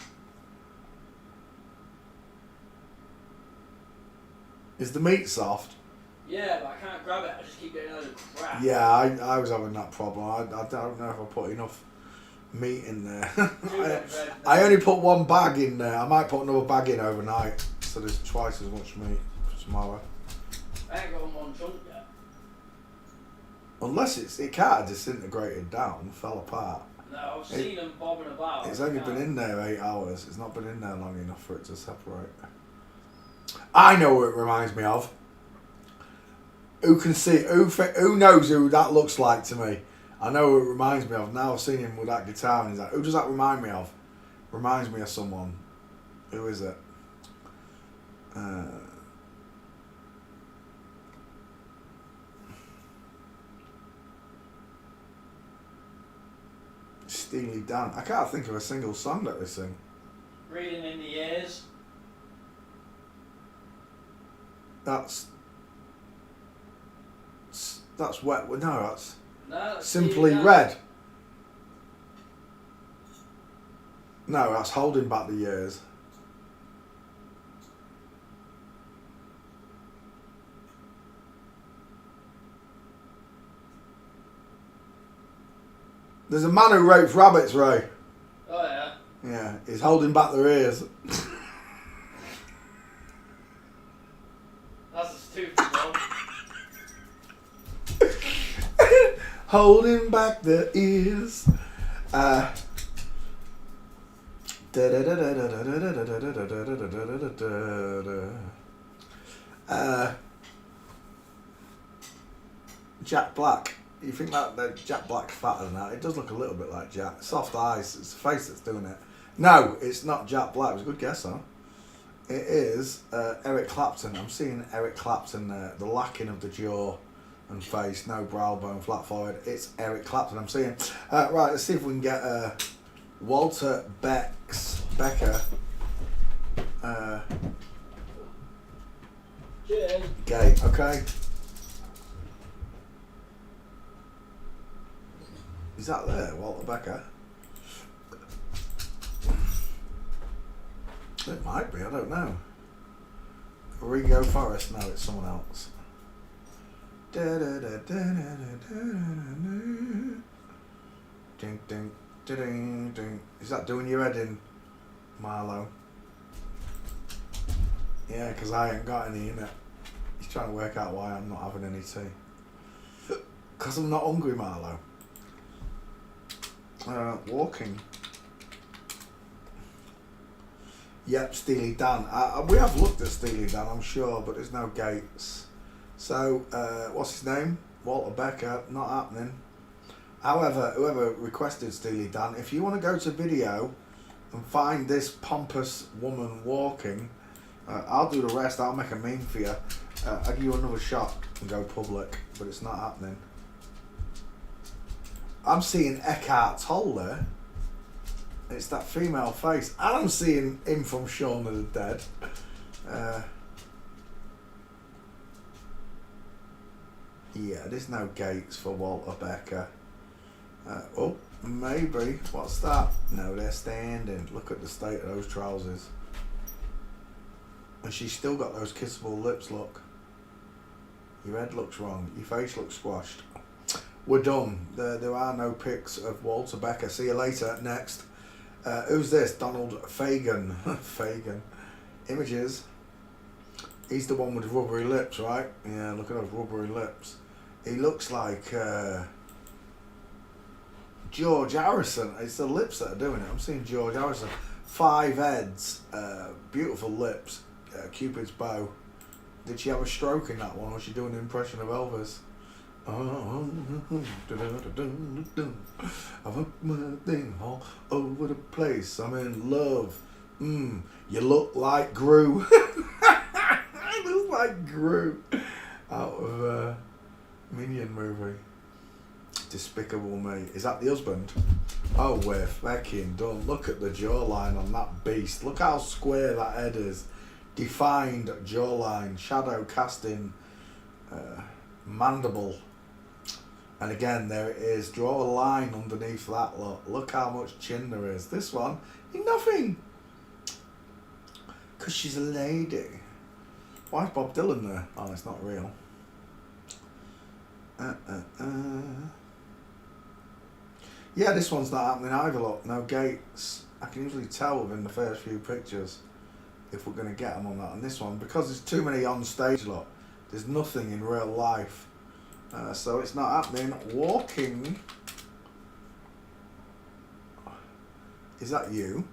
Is the meat soft? Yeah, but I can't grab it. I just keep getting out of crap. Yeah, I was having that problem. I don't know if I put enough meat in there. I only put 1 bag in there. I might put another bag in overnight, so there's twice as much meat for tomorrow. I ain't got 1 chunk yet. Unless it can't have disintegrated down, fell apart. No, I've seen them bobbing about. It's only been in there 8 hours. It's not been in there long enough for it to separate. I know what it reminds me of. Who can see? Who knows who that looks like to me? I know who it reminds me of. Now I've seen him with that guitar, and he's like, who does that remind me of? Reminds me of someone. Who is it? Steely Dan. I can't think of a single song that they sing. Reading in the ears. That's wet. No, that's No, Simply Red. No, that's Holding Back the Years. There's a man who rapes rabbits, Ray. Oh yeah. Yeah, he's holding back their ears. That's a stupid one. Holding back the ears. Jack Black. You think that Jack Black's fatter than that? It does look a little bit like Jack. Soft eyes. It's the face that's doing it. No, it's not Jack Black. It was a good guess, though. It is Eric Clapton. I'm seeing Eric Clapton there. The lacking of the jaw and face. No brow bone, flat forehead. It's Eric Clapton I'm seeing. Right, let's see if we can get Walter Becker. Cheers. Gay, okay. Is that there, Walter Becker? It might be, I don't know. Ringo Forrest? No, it's someone else. Ding, ding, ding, ding. Is that doing your head in, Marlo? Yeah, because I ain't got any in it. He's trying to work out why I'm not having any tea. Because I'm not hungry, Marlo. Walking. Yep, Steely Dan. We have looked at Steely Dan, I'm sure, but there's no gates. So, what's his name? Walter Becker. Not happening. However, whoever requested Steely Dan, if you want to go to video and find this pompous woman walking, I'll do the rest. I'll make a meme for you. I'll give you another shot and go public, but it's not happening. I'm seeing Eckhart Tolle there. It's that female face. And I'm seeing him from Shaun of the Dead. Yeah, there's no gates for Walter Becker. Oh, maybe. What's that? No, they're standing. Look at the state of those trousers. And she's still got those kissable lips, look. Your head looks wrong. Your face looks squashed. We're done. There are no pics of Walter Becker. See you later. Next. Who's this? Donald Fagan. Fagan. Images. He's the one with rubbery lips, right? Yeah, look at those rubbery lips. He looks like George Harrison. It's the lips that are doing it. I'm seeing George Harrison. 5 heads. Beautiful lips. Cupid's bow. Did she have a stroke in that one, or was she doing an impression of Elvis? I want my thing all over the place. I'm in love. You look like Gru. It looks like Gru out of a Minion movie. Despicable Me. Is that the husband? Oh, we're fucking done. Look at the jawline on that beast. Look how square that head is. Defined jawline. Shadow casting. Mandible. And again, there it is. Draw a line underneath that lot. Look how much chin there is. This one, nothing. Because she's a lady. Why is Bob Dylan there? Oh, it's not real. Yeah, this one's not happening either, look. No gates. I can usually tell within the first few pictures if we're going to get them on that. And this one, because there's too many on stage, look, there's nothing in real life. So it's not happening. Walking. Is that you?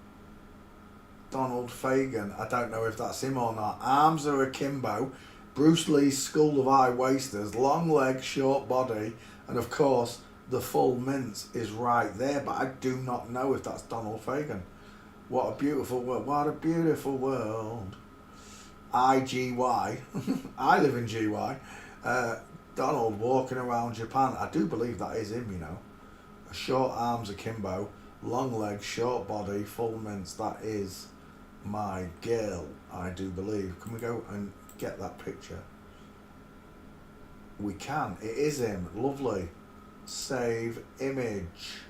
Donald Fagan. I don't know if that's him or not. Arms are akimbo. Bruce Lee's School of High Wasters. Long legs, short body. And of course, the full mince is right there. But I do not know if that's Donald Fagan. What a beautiful world. What a beautiful world. IGY. I live in GY. Donald walking around Japan. I do believe that is him, you know. Short arms akimbo, long legs, short body, full mince. That is my girl, I do believe. Can we go and get that picture? We can. It is him. Lovely. Save image.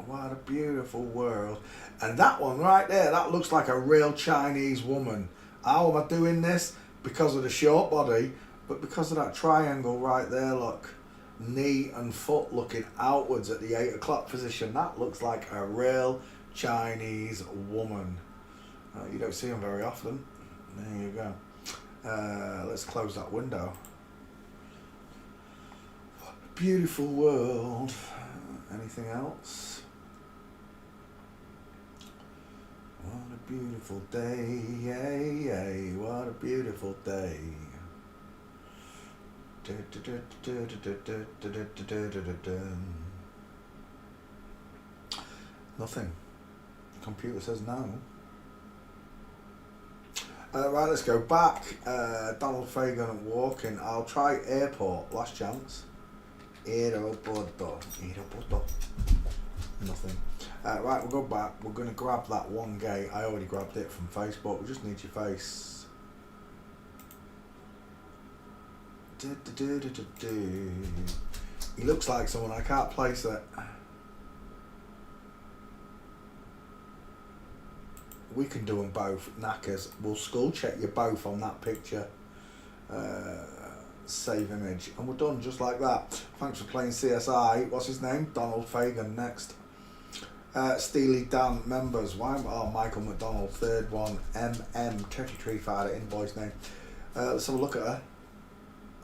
What a beautiful world. And that one right there, that looks like a real Chinese woman. How am I doing this? Because of the short body, but because of that triangle right there, look. Knee and foot looking outwards at the 8 o'clock position. That looks like a real Chinese woman. You don't see them very often. There you go. Let's close that window. Beautiful world. Anything else? What a beautiful day. What a beautiful day. Nothing. The computer says no. Right, let's go back. Donald Fagan walking. I'll try airport. Last chance. Aeroporto. Nothing. Right, we'll go back. We're going to grab that one gate. I already grabbed it from Facebook. We just need your face. He looks like someone. I can't place it. We can do them both. Knackers. We'll skull check you both on that picture. Save image. And we're done just like that. Thanks for playing CSI. What's his name? Donald Fagan next. Steely Dan members. Why? Oh, Michael McDonald. Third one. Territory Fighter. Invoice name. Let's have a look at her.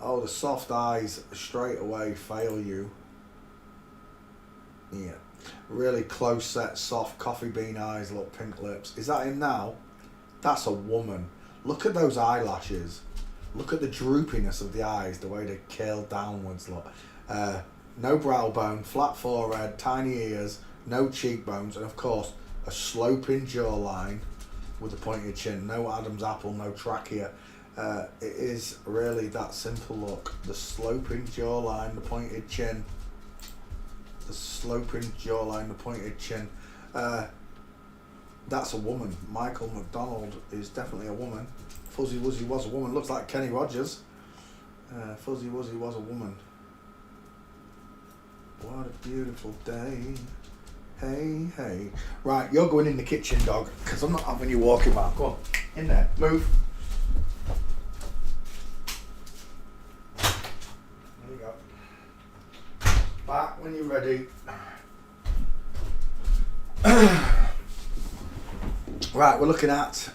Oh, the soft eyes straight away fail you. Yeah. Really close set, soft coffee bean eyes, little pink lips. Is that him now? That's a woman. Look at those eyelashes. Look at the droopiness of the eyes, the way they curl downwards. Look. No brow bone, flat forehead, tiny ears, no cheekbones, and of course, a sloping jawline with a pointed chin. No Adam's apple, no trachea. It is really that simple. Look. The sloping jawline, the pointed chin. The sloping jawline, the pointed chin. That's a woman. Michael McDonald is definitely a woman. Fuzzy Wuzzy was a woman. Looks like Kenny Rogers. Fuzzy Wuzzy was a woman. What a beautiful day. Hey, hey. Right, you're going in the kitchen, dog, because I'm not having you walking back. Go on, in there. Move. There you go. Back when you're ready. Right, we're looking at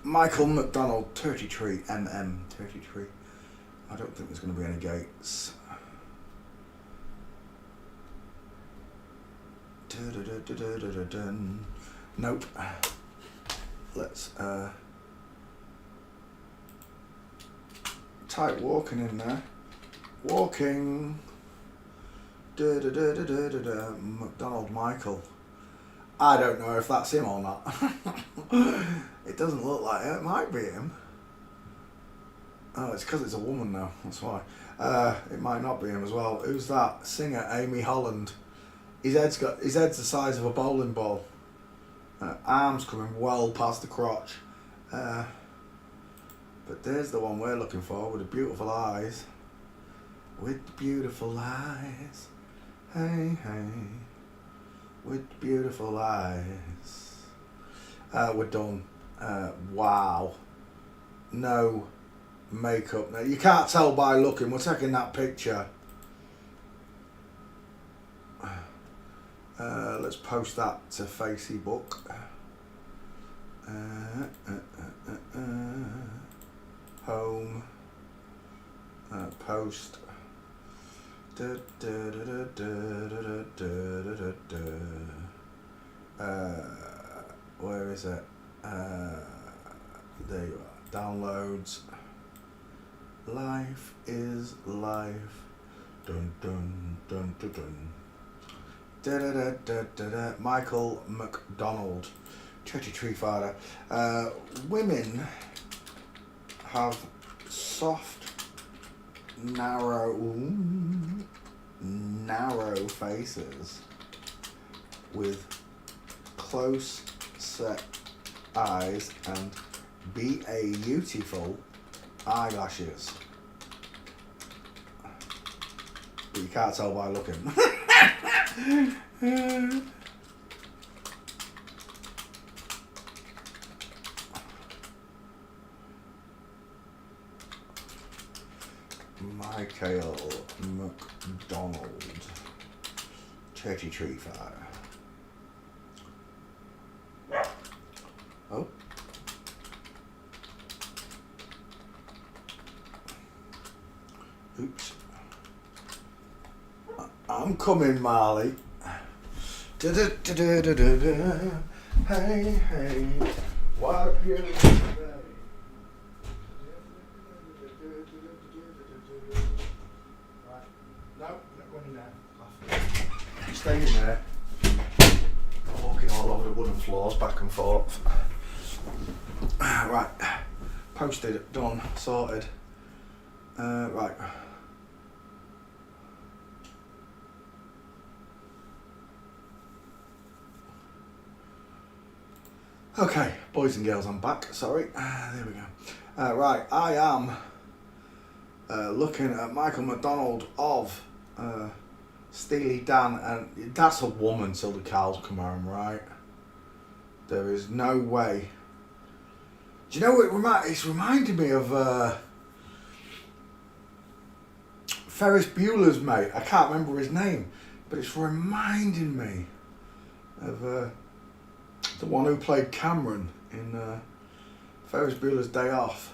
Michael McDonald, 33 33. I don't think there's going to be any gates. Nope. Let's type walking in there. Walking. McDonald Michael. I don't know if that's him or not. It doesn't look like it. It might be him. Oh, it's because it's a woman now. That's why. It might not be him as well. Who's that? Singer Amy Holland. His head's the size of a bowling ball. Arms coming well past the crotch. But there's the one we're looking for with the beautiful eyes. With beautiful eyes. Hey, hey. With beautiful eyes. We're done. Wow. No makeup. Now, you can't tell by looking. We're taking that picture. Let's post that to Facebook. Home. Post. Where is it? There you are. Downloads. Life is life. Dun dun dun dun dun. Michael McDonald, Tree Fighter. Women have soft, narrow faces with close set eyes and beautiful eyelashes. But you can't tell by looking. Michael McDonald, Tree Fighter. Oh. Oops. I'm coming, Marley. Hey, hey, what a beautiful day. Right. No, not going in there. Stay in there. Walking all over the wooden floors, back and forth. Right. Posted, done, sorted. Right. Okay, boys and girls, I'm back. Sorry. There we go. Right, I am looking at Michael McDonald of Steely Dan, and that's a woman till the cows come home, right? There is no way. Do you know what it's reminding me of Ferris Bueller's mate. I can't remember his name, but it's reminding me of the one who played Cameron in Ferris Bueller's Day Off.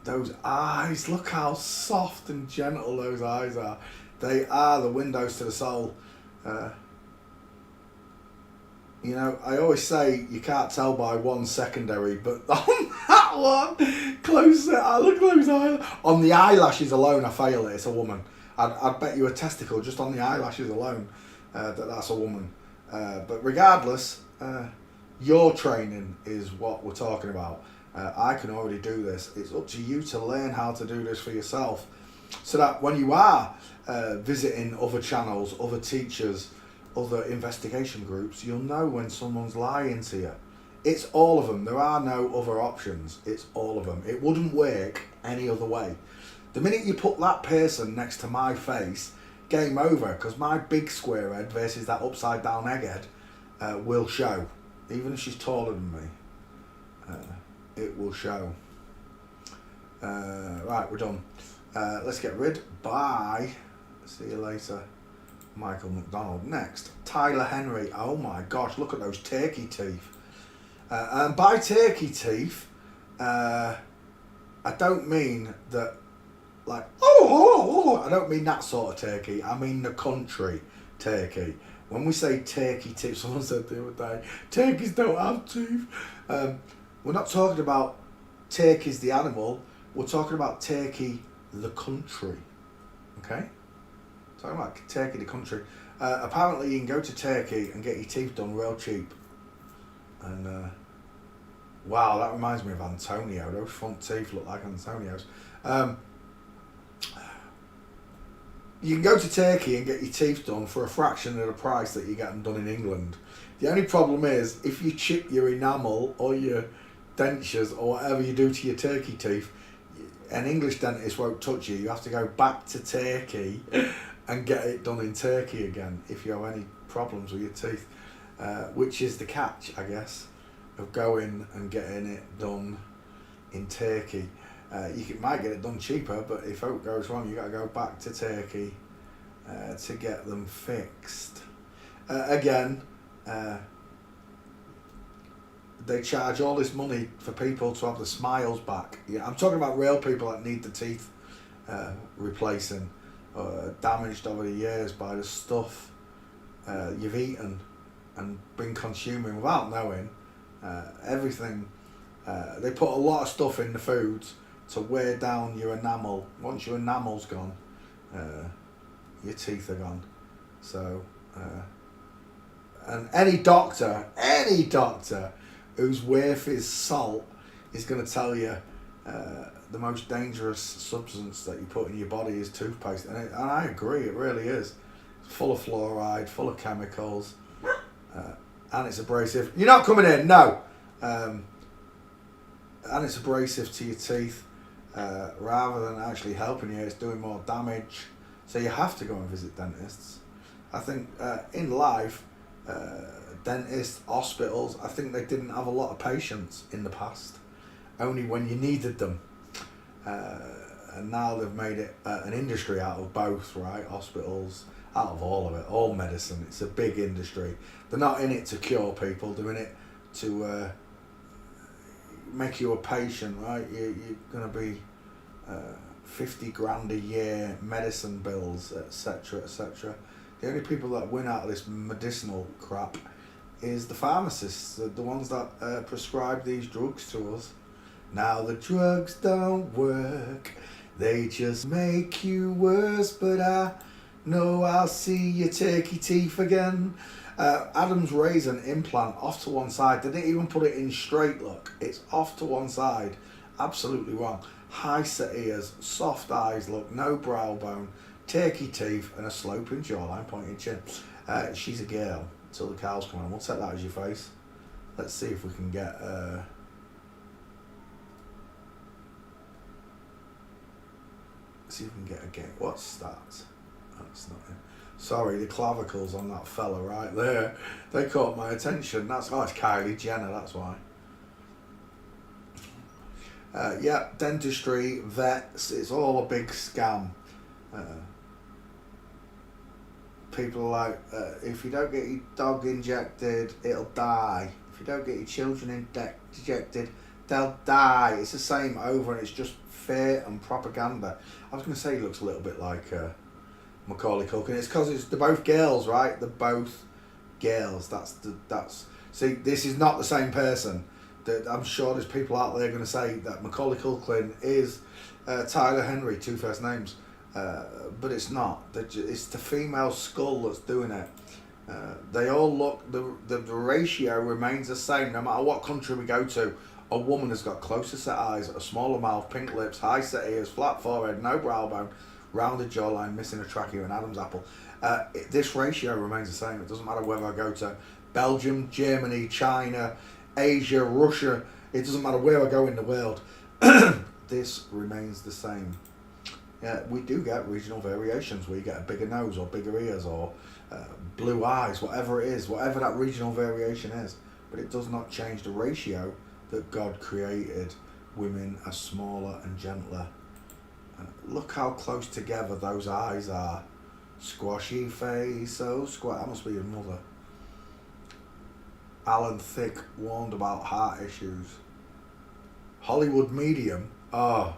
Those eyes, look how soft and gentle those eyes are. They are the windows to the soul. You know, I always say you can't tell by one secondary, but on that one, closer, I look at those eyes. On the eyelashes alone, I fail it. It's a woman. I'd bet you a testicle just on the eyelashes alone that's a woman. But regardless, your training is what we're talking about. I can already do this. It's up to you to learn how to do this for yourself, so that when you are visiting other channels, other teachers, other investigation groups, you'll know when someone's lying to you. It's all of them. There are no other options. It's all of them. It wouldn't work any other way. The minute you put that person next to my face, game over, because my big square head versus that upside down egghead will show. Even if she's taller than me, it will show. Right, we're done. Let's get rid. Bye. See you later. Michael McDonald. Next, Tyler Henry. Oh my gosh, look at those turkey teeth. And by turkey teeth, I don't mean that, like, I don't mean that sort of turkey. I mean the country turkey. When we say turkey teeth, someone said the other day, turkeys don't have teeth. We're not talking about turkeys the animal. We're talking about Turkey the country. Okay? Talking about Turkey the country. Apparently you can go to Turkey and get your teeth done real cheap. And wow, that reminds me of Antonio. Those front teeth look like Antonio's. You can go to Turkey and get your teeth done for a fraction of the price that you get them done in England. The only problem is, if you chip your enamel or your dentures or whatever you do to your turkey teeth, an English dentist won't touch you. You have to go back to Turkey and get it done in Turkey again if you have any problems with your teeth, which is the catch, I guess, of going and getting it done in Turkey. Might get it done cheaper, but if it goes wrong, you got to go back to Turkey to get them fixed. Again, they charge all this money for people to have the smiles back. Yeah, I'm talking about real people that need the teeth replacing, damaged over the years by the stuff you've eaten and been consuming without knowing. Everything, they put a lot of stuff in the foods to wear down your enamel. Once your enamel's gone, your teeth are gone. So, and any doctor who's worth his salt is going to tell you the most dangerous substance that you put in your body is toothpaste. And I agree, it really is. It's full of fluoride, full of chemicals, and it's abrasive. You're not coming in, no. And it's abrasive to your teeth. Rather than actually helping you, it's doing more damage. So you have to go and visit dentists. I think in life, dentists, hospitals, I think they didn't have a lot of patients in the past, only when you needed them. And now they've made it an industry out of both, right? Hospitals, out of all of it, all medicine. It's a big industry. They're not in it to cure people, they're in it to make you a patient, right? You're going to be 50 grand a year, medicine bills, etc., etc. The only people that win out of this medicinal crap is the pharmacists, the ones that prescribe these drugs to us. Now the drugs don't work, they just make you worse, but I know I'll see your turkey teeth again. Adam's raisin implant off to one side. They didn't even put it in straight, look. It's off to one side. Absolutely wrong. High set ears, soft eyes, look, no brow bone, turkey teeth, and a sloping jawline, pointed chin. She's a girl till the cows come on. We'll take that as your face. Let's see if we can get... see if we can get a game. What's that? That's not it. Sorry, the clavicles on that fella right there, they caught my attention. It's Kylie Jenner, that's why. Yeah, dentistry, vets, it's all a big scam. People are like, if you don't get your dog injected, it'll die. If you don't get your children injected, they'll die. It's the same over, and it's just fear and propaganda. I was going to say he looks a little bit like Macaulay Culkin. It's because they're both girls, right? They're both girls. See, this is not the same person. I'm sure there's people out there going to say that Macaulay Culkin is Tyler Henry, 2 first names. But it's not. It's the female skull that's doing it. They all look, the ratio remains the same no matter what country we go to. A woman has got closer set eyes, a smaller mouth, pink lips, high set ears, flat forehead, no brow bone, rounded jawline, missing a trachea, and Adam's apple. This ratio remains the same. It doesn't matter whether I go to Belgium, Germany, China, Asia, Russia. It doesn't matter where I go in the world. This remains the same. Yeah, we do get regional variations where you get a bigger nose or bigger ears or blue eyes, whatever it is, whatever that regional variation is. But it does not change the ratio that God created. Women are smaller and gentler. Look how close together those eyes are. Squashy face, so squat. That must be your mother. Alan Thicke warned about heart issues. Hollywood medium. Oh.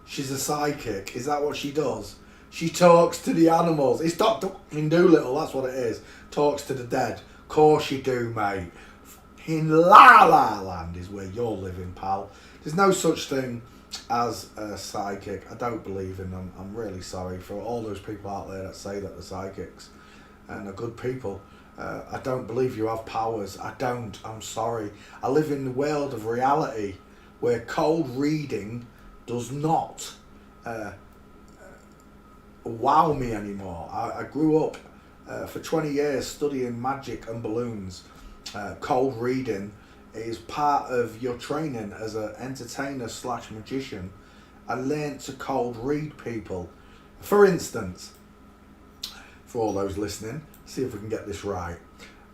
She's a psychic. Is that what she does? She talks to the animals. It's Dr. Doolittle, that's what it is. Talks to the dead. Course you do, mate. In La La Land is where you're living, pal. There's no such thing as a psychic. I don't believe in them. I'm really sorry for all those people out there that say that they're psychics and are good people. I don't believe you have powers. I don't. I'm sorry. I live in the world of reality where cold reading does not wow me anymore. I grew up for 20 years studying magic and balloons. Cold reading is part of your training as an entertainer / magician. I learnt to cold read people. For instance, for all those listening, see if we can get this right.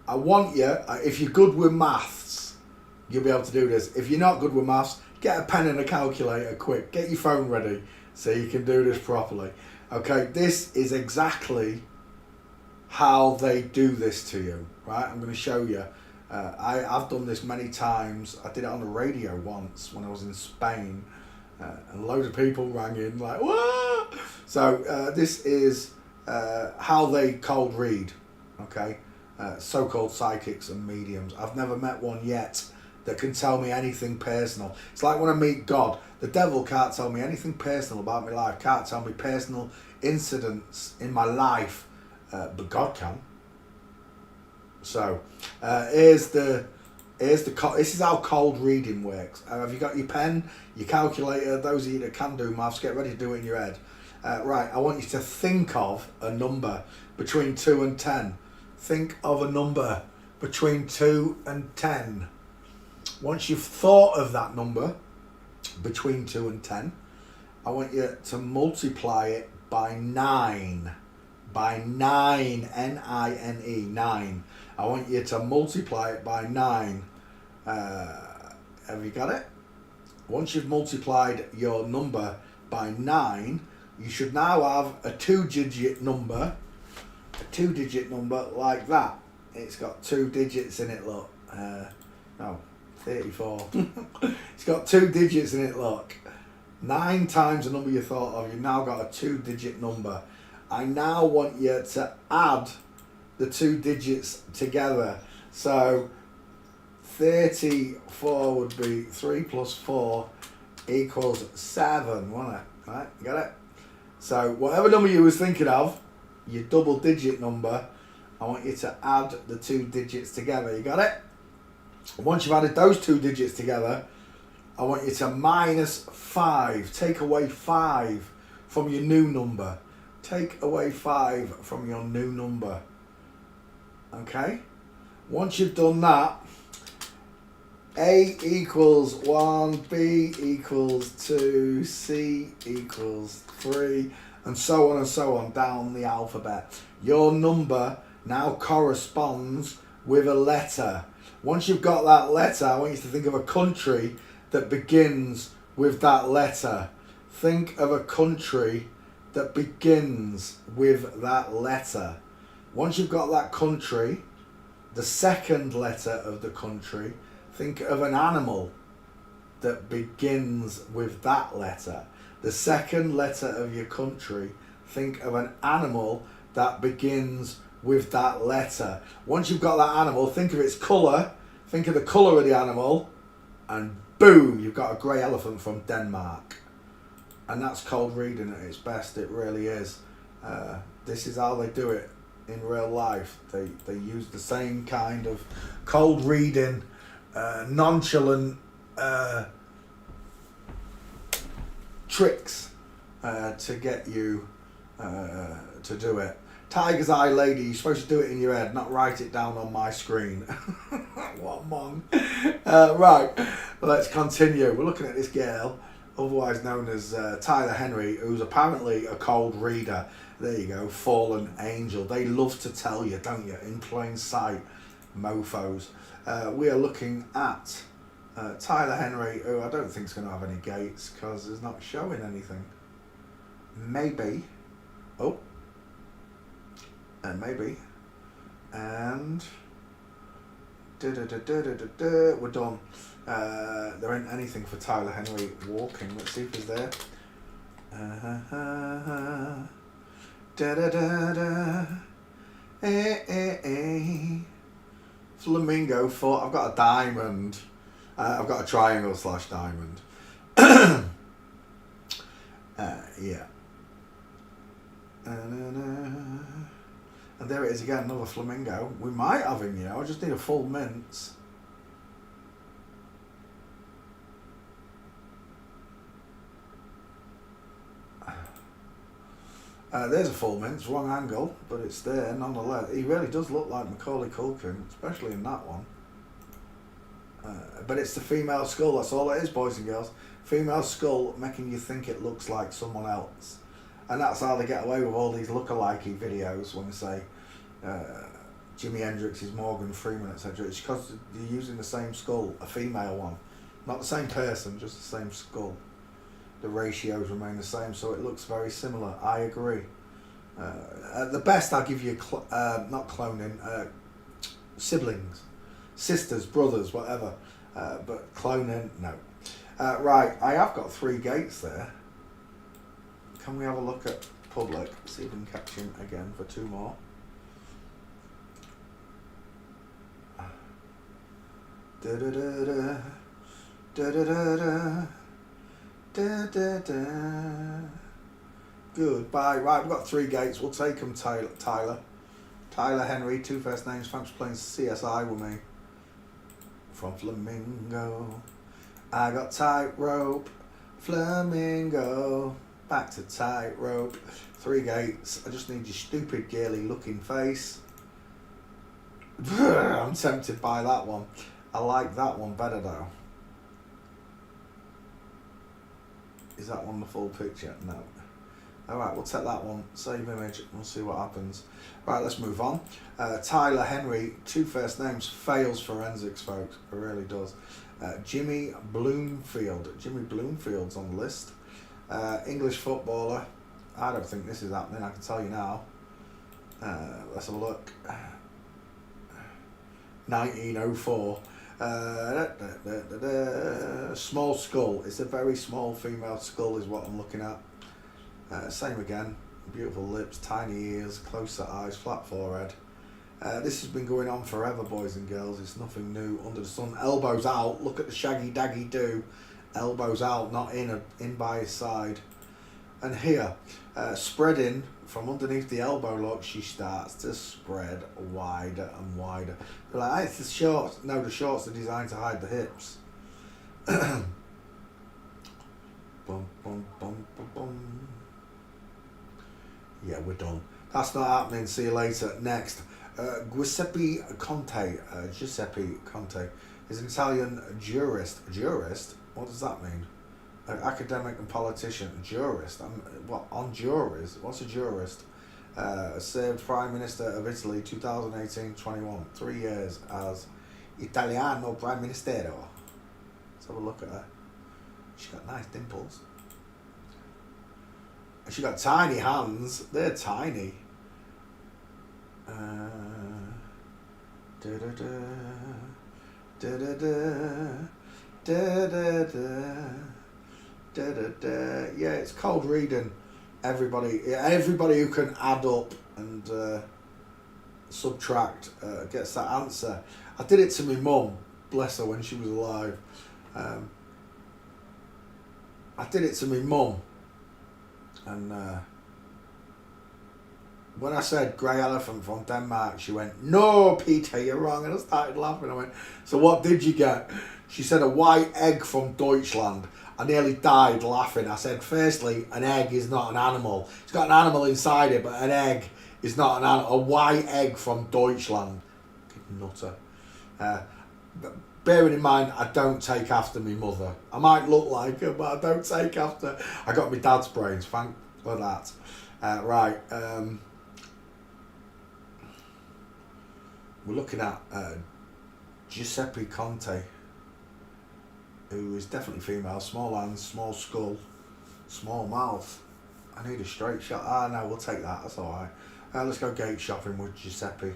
I want you, if you're good with maths, you'll be able to do this. If you're not good with maths, get a pen and a calculator quick. Get your phone ready so you can do this properly. Okay, this is exactly how they do this to you, right? I'm going to show you. I've done this many times. I did it on the radio once when I was in Spain. And loads of people rang in like, what? So this is how they cold read, okay? So-called psychics and mediums. I've never met one yet that can tell me anything personal. It's like when I meet God. The devil can't tell me anything personal about my life, can't tell me personal incidents in my life, but God can. So, this is how cold reading works. Have you got your pen, your calculator? Those of you that can do maths, get ready to do it in your head. Right, I want you to think of a number between 2 and 10. Think of a number between 2 and 10. Once you've thought of that number between 2 and 10, I want you to multiply it by 9. By 9, N-I-N-E, 9. I want you to multiply it by 9. Have you got it? Once you've multiplied your number by 9, you should now have a 2-digit number. A 2-digit number like that. It's got 2 digits in it, look. No, 34. It's got 2 digits in it, look. 9 times the number you thought of, you've now got a 2-digit number. I now want you to add the 2 digits together. So 34 would be 3 plus 4 equals 7, won't it? Right, you got it? So whatever number you was thinking of, your double-digit number, I want you to add the 2 digits together. You got it? Once you've added those 2 digits together, I want you to minus 5. Take away 5 from your new number. Take away 5 from your new number. Okay? Once you've done that, A equals 1, B equals 2, C equals 3, and so on down the alphabet. Your number now corresponds with a letter. Once you've got that letter, I want you to think of a country that begins with that letter. Think of a country that begins with that letter. Once you've got that country, the second letter of the country, think of an animal that begins with that letter. The second letter of your country, think of an animal that begins with that letter. Once you've got that animal, think of its colour, think of the colour of the animal, and boom, you've got a grey elephant from Denmark. And that's cold reading at its best, it really is. This is how they do it in real life. They use the same kind of cold reading, nonchalant tricks to get you to do it. Tiger's Eye Lady, you're supposed to do it in your head, not write it down on my screen. What a mong. Right, let's continue. We're looking at this girl, otherwise known as Tyler Henry, who's apparently a cold reader. There you go, fallen angel. They love to tell you, don't you, in plain sight, mofos. We are looking at Tyler Henry, who I don't think is going to have any gates because it's not showing anything. Maybe. Oh. And maybe. And we're done. There ain't anything for Tyler Henry walking. Let's see if he's there. Flamingo foot. I've got a diamond. I've got a triangle / diamond. Yeah. And there it is again, another flamingo. We might have him, you know. I just need a full mince. There's a full mince, wrong angle, but it's there nonetheless. He really does look like Macaulay Culkin, especially in that one. But it's the female skull, that's all it is, boys and girls. Female skull making you think it looks like someone else. And that's how they get away with all these lookalike videos when they say Jimi Hendrix is Morgan Freeman, etc. It's because you're using the same skull, a female one. Not the same person, just the same skull. The ratios remain the same, so it looks very similar. I agree. At the best, I'll give you, not cloning, siblings. Sisters, brothers, whatever. But cloning, no. Right, I have got 3 gates there. Can we have a look at public? See if we can catch him again for 2 more. Da da da da da da da da da da. Goodbye. Right, we've got 3 gates. We'll take them, Tyler. Tyler Henry, 2 first names. Thanks for playing CSI with me. From Flamingo. I got tightrope. Flamingo. Back to tightrope. 3 gates. I just need your stupid, girly looking face. I'm tempted by that one. I like that one better though. Is that one the full picture? No. Alright, we'll take that one. Save image. We'll see what happens. Right, let's move on. Tyler Henry, 2 first names. Fails forensics, folks. It really does. Jimmy Bloomfield. Jimmy Bloomfield's on the list. English footballer. I don't think this is happening, I can tell you now. Let's have a look. 1904. Small skull. It's a very small female skull is what I'm looking at. Same again. Beautiful lips, tiny ears, close set eyes, flat forehead. This has been going on forever, boys and girls. It's nothing new under the sun. Elbows out. Look at the shaggy daggy do. Elbows out, not in by his side. And here, spreading from underneath the elbow lock, she starts to spread wider and wider. They're like, it's the shorts. No, the shorts are designed to hide the hips. Bum, bum, bum, bum, bum. Yeah, we're done. That's not happening. See you later. Next, Giuseppe Conte. is an Italian jurist. Jurist? What does that mean? An academic and politician. Jurist? What, on juries? What's a jurist? Served Prime Minister of Italy 2018-21. 3 years as Italiano Prime Ministero. Let's have a look at her. She got nice dimples. And she got tiny hands. They're tiny. Yeah, it's cold reading. Everybody who can add up and subtract gets that answer. I did it to my mum, bless her, when she was alive. I did it to my mum, and when I said grey elephant from Denmark, she went, "No, Peter, you're wrong." And I started laughing. I went, "So what did you get?" She said, "A white egg from Deutschland." I nearly died laughing. I said, firstly, an egg is not an animal. It's got an animal inside it, but an egg is not an animal. A white egg from Deutschland. Nutter. But bearing in mind, I don't take after my mother. I might look like her, but I don't take after. I got my dad's brains, thank for that. Right. We're looking at Giuseppe Conte, who is definitely female. Small hands, small skull, small mouth. I need a straight shot. Ah, no, we'll take that. That's all right. Let's go gate shopping with Giuseppe.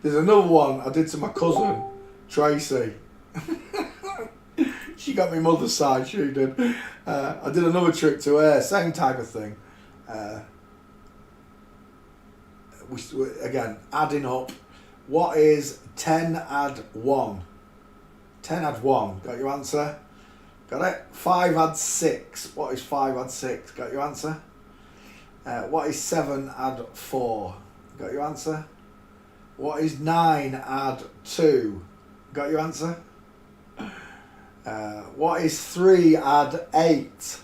There's another one I did to my cousin, Tracy. She got me mother's side, she did. I did another trick to her, same type of thing. We again, adding up. What is 10 add 1? 10 add 1, got your answer? Got it? 5 add 6. What is 5 add 6? Got your answer? What is 7 add 4? Got your answer? What is 9 add 2? Got your answer? What is 3 add 8?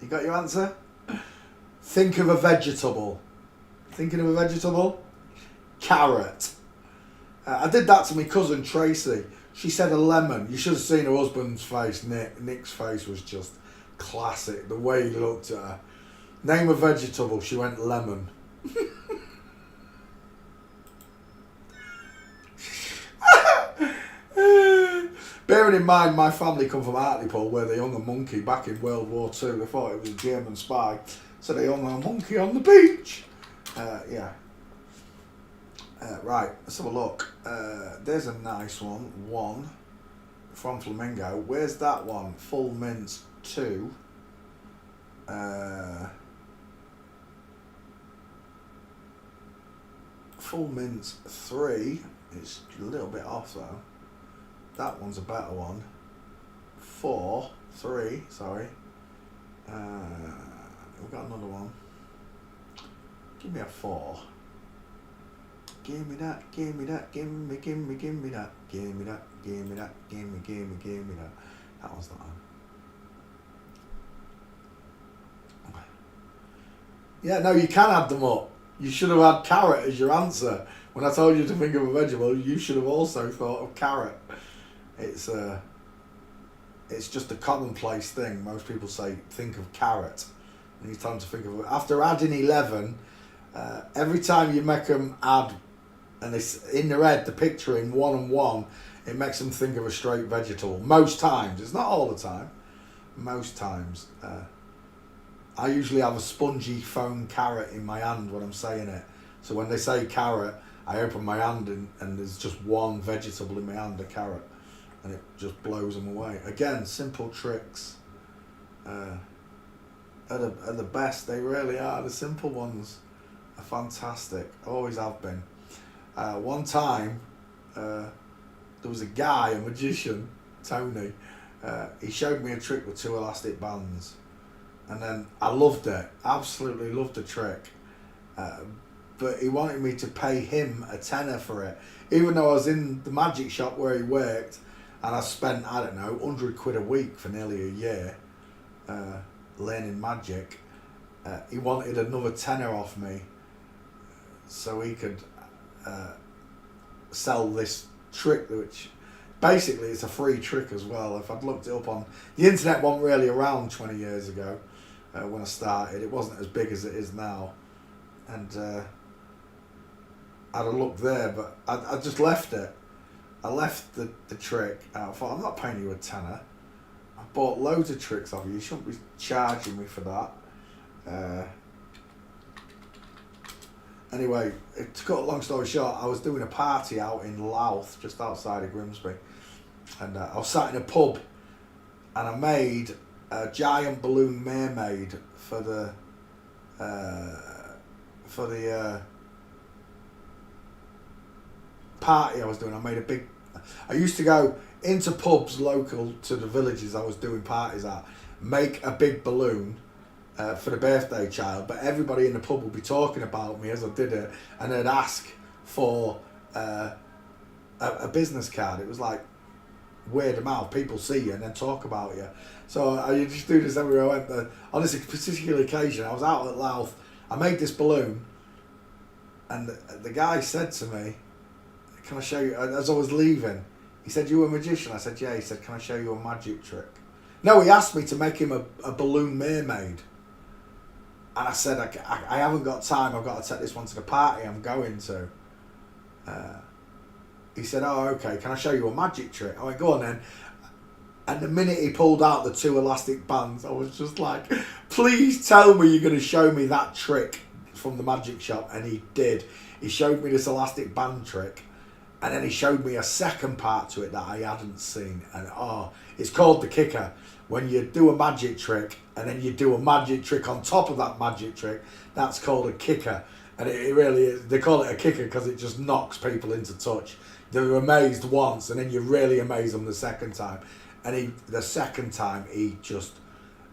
You got your answer? Think of a vegetable. Thinking of a vegetable? Carrot. I did that to my cousin Tracy. She said a lemon. You should have seen her husband's face, Nick. Nick's face was just classic. The way he looked at her. Name a vegetable. She went lemon. Bearing in mind, my family come from Hartlepool, where they hung a monkey back in World War II. They thought it was a German spy, so they hung a monkey on the beach. Yeah. Right, let's have a look. There's a nice one. 1 from Flamingo. Where's that one? Full mince 2. Full mince 3. It's a little bit off though. That one's a better one. 3, sorry. We've got another one. Give me a 4. Give me that, give me that, give me that, give me that, give me that, give me that. That one's not on. Yeah, no, you can add them up. You should have had carrot as your answer. When I told you to think of a vegetable, you should have also thought of carrot. It's just a commonplace thing. Most people say, think of carrot. And you tell them to think of it. After adding 11, every time you make them add, and it's in their head, the picture in 1 and 1, it makes them think of a straight vegetable. Most times. It's not all the time. Most times. I usually have a spongy foam carrot in my hand when I'm saying it. So when they say carrot, I open my hand and there's just one vegetable in my hand, a carrot. And it just blows them away. Again, simple tricks are the best. They really are. The simple ones are fantastic. Always have been. One time, there was a guy, a magician, Tony. He showed me a trick with 2 elastic bands. And then I loved it. Absolutely loved the trick. but he wanted me to pay him a tenner for it, even though I was in the magic shop where he worked, and I spent, I don't know, 100 quid a week for nearly a year learning magic. He wanted another tenner off me so he could sell this trick, which basically it's a free trick as well. If I'd looked it up on the internet, wasn't really around 20 years ago when I started. It wasn't as big as it is now, and I'd have looked there, but I just left it. I left the trick. I thought, I'm not paying you a tenner. I bought loads of tricks off you. You shouldn't be charging me for that. Anyway, to cut a long story short, I was doing a party out in Louth, just outside of Grimsby, and I was sat in a pub, and I made a giant balloon mermaid for the party I was doing. I used to go into pubs local to the villages I was doing parties at, make a big balloon for the birthday child, but everybody in the pub would be talking about me as I did it, and they'd ask for a business card. It was like word of mouth. People see you and then talk about you. So I just do this everywhere I went. On this particular occasion, I was out at Louth. I made this balloon, and the guy said to me, "Can I show you?" As I was leaving, he said, "You a magician?" I said, "Yeah." He said, "Can I show you a magic trick?" No, he asked me to make him a balloon mermaid. And I said, I haven't got time. I've got to take this one to the party I'm going to. He said, "Oh, okay. Can I show you a magic trick?" I went, "Go on then." And the minute he pulled out the 2 elastic bands, I was just like, "Please tell me you're going to show me that trick from the magic shop." And he did. He showed me this elastic band trick. And then he showed me a second part to it that I hadn't seen. And it's called the kicker. When you do a magic trick and then you do a magic trick on top of that magic trick, that's called a kicker. And it really is. They call it a kicker because it just knocks people into touch. They're amazed once and then you really amaze them the second time. And the second time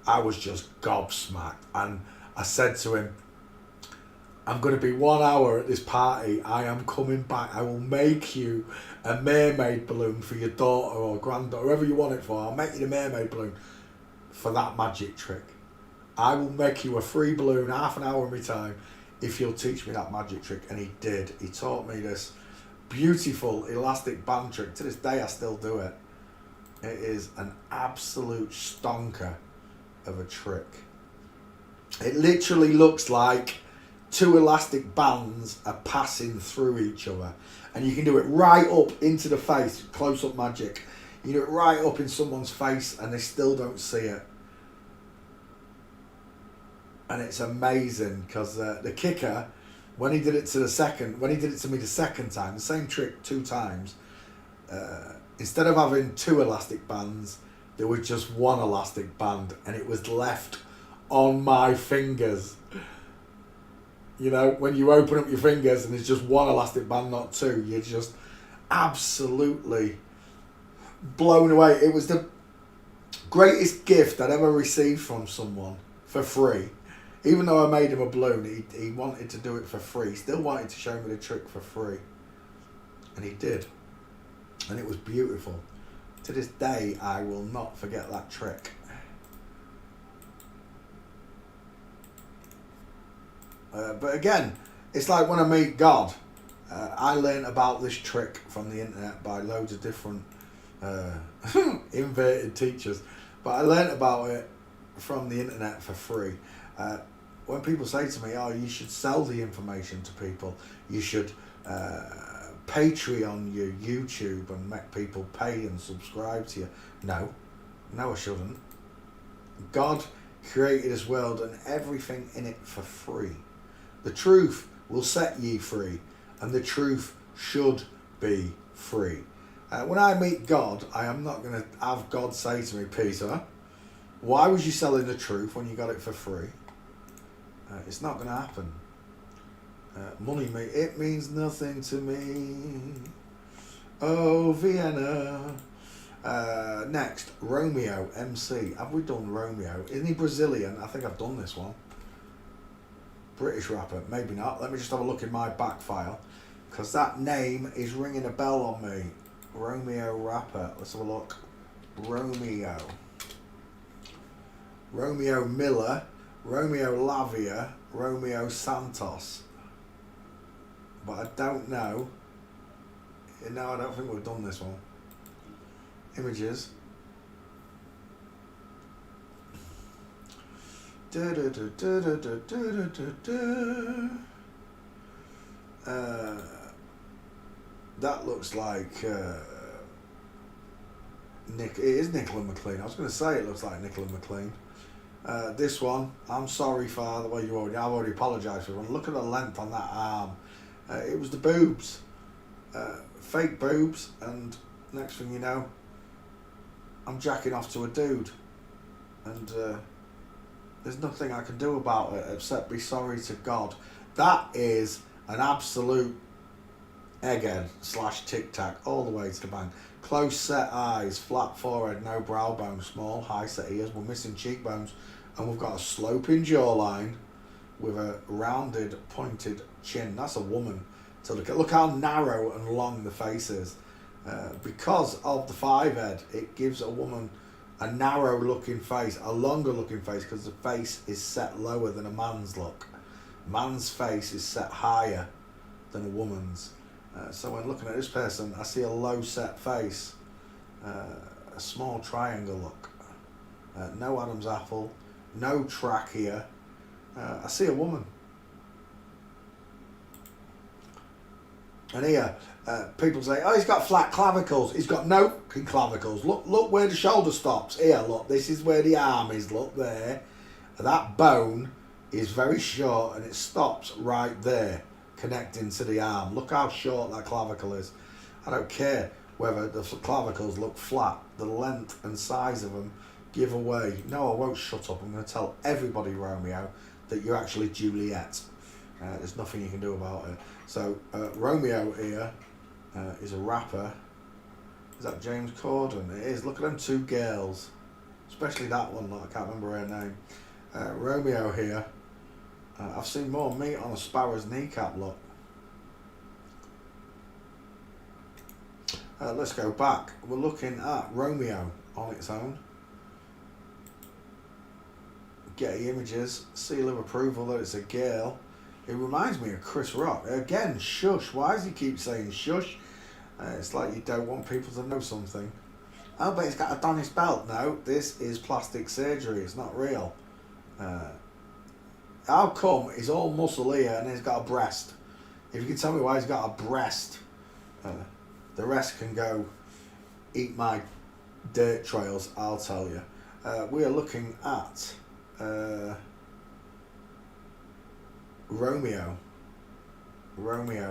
I was just gobsmacked. And I said to him, "I'm going to be 1 hour at this party. I am coming back. I will make you a mermaid balloon for your daughter or granddaughter, whoever you want it for. I'll make you the mermaid balloon for that magic trick. I will make you a free balloon, half an hour of my time, if you'll teach me that magic trick." And he did. He taught me this beautiful elastic band trick. To this day, I still do it. It is an absolute stonker of a trick. It literally looks like 2 elastic bands are passing through each other, and you can do it right up into the face, close-up magic. You do it right up in someone's face and they still don't see it. And it's amazing because the kicker, when he did it to me the second time, the same trick 2 times, instead of having 2 elastic bands, there was just 1 elastic band, and it was left on my fingers. You know, when you open up your fingers and there's just 1 elastic band, not 2, you're just absolutely blown away. It was the greatest gift I'd ever received from someone for free. Even though I made him a balloon, he wanted to do it for free. He still wanted to show me the trick for free. And he did. And it was beautiful. To this day, I will not forget that trick. But again, it's like when I meet God. I learned about this trick from the internet by loads of different inverted teachers. But I learned about it from the internet for free. When people say to me, "Oh, you should sell the information to people. You should Patreon your YouTube and make people pay and subscribe to you." No, I shouldn't. God created this world and everything in it for free. The truth will set ye free, and the truth should be free. When I meet God, I am not going to have God say to me, "Peter, why was you selling the truth when you got it for free?" It's not going to happen. Money, it means nothing to me. Oh, Vienna. Next, Romeo MC. Have we done Romeo? Isn't he Brazilian? I think I've done this one. British rapper, maybe not. Let me just have a look in my back file, because that name is ringing a bell on me. Romeo rapper. Let's have a look. Romeo Miller, Romeo Lavia, Romeo Santos. But I don't know. No, I don't think we've done this one. Images. That looks like Nick. It is Nicola McLean. I was going to say it looks like Nicola McLean. This one, I'm sorry, Father. Well, I've already apologised for it. Look at the length on that arm. It was the boobs, fake boobs, and next thing you know, I'm jacking off to a dude, and there's nothing I can do about it except be sorry to God. That is an absolute egghead / tic tac all the way to the bank. Close set eyes, flat forehead, no brow bone, small high set ears, we're missing cheekbones, and we've got a sloping jawline with a rounded pointed chin. That's a woman to look at. Look how narrow and long the face is. Because of the 5 head, it gives a woman a narrow looking face, a longer looking face, because the face is set lower than a man's look. Man's face is set higher than a woman's. So when looking at this person, I see a low set face, a small triangle look, no Adam's apple, no trachea. I see a woman. And here, people say, oh, he's got flat clavicles. He's got no clavicles. Look where the shoulder stops. Here, look, this is where the arm is. Look there. That bone is very short and it stops right there, connecting to the arm. Look how short that clavicle is. I don't care whether the clavicles look flat. The length and size of them give away. No, I won't shut up. I'm going to tell everybody, Romeo, that you're actually Juliet. There's nothing you can do about it. So Romeo here is a rapper. Is that James Corden? It is. Look at them 2 girls, especially that one. I can't remember her name. Romeo here. I've seen more meat on a sparrow's kneecap. Look. Let's go back. We're looking at Romeo on its own. Getty Images, seal of approval that it's a girl. It reminds me of Chris Rock. Again, shush. Why does he keep saying shush? It's like you don't want people to know something. Oh, but he's got a Adonis belt. No, this is plastic surgery. It's not real. How come he's all muscle here and he's got a breast? If you can tell me why he's got a breast, the rest can go eat my dirt trails, I'll tell you. We are looking at Romeo,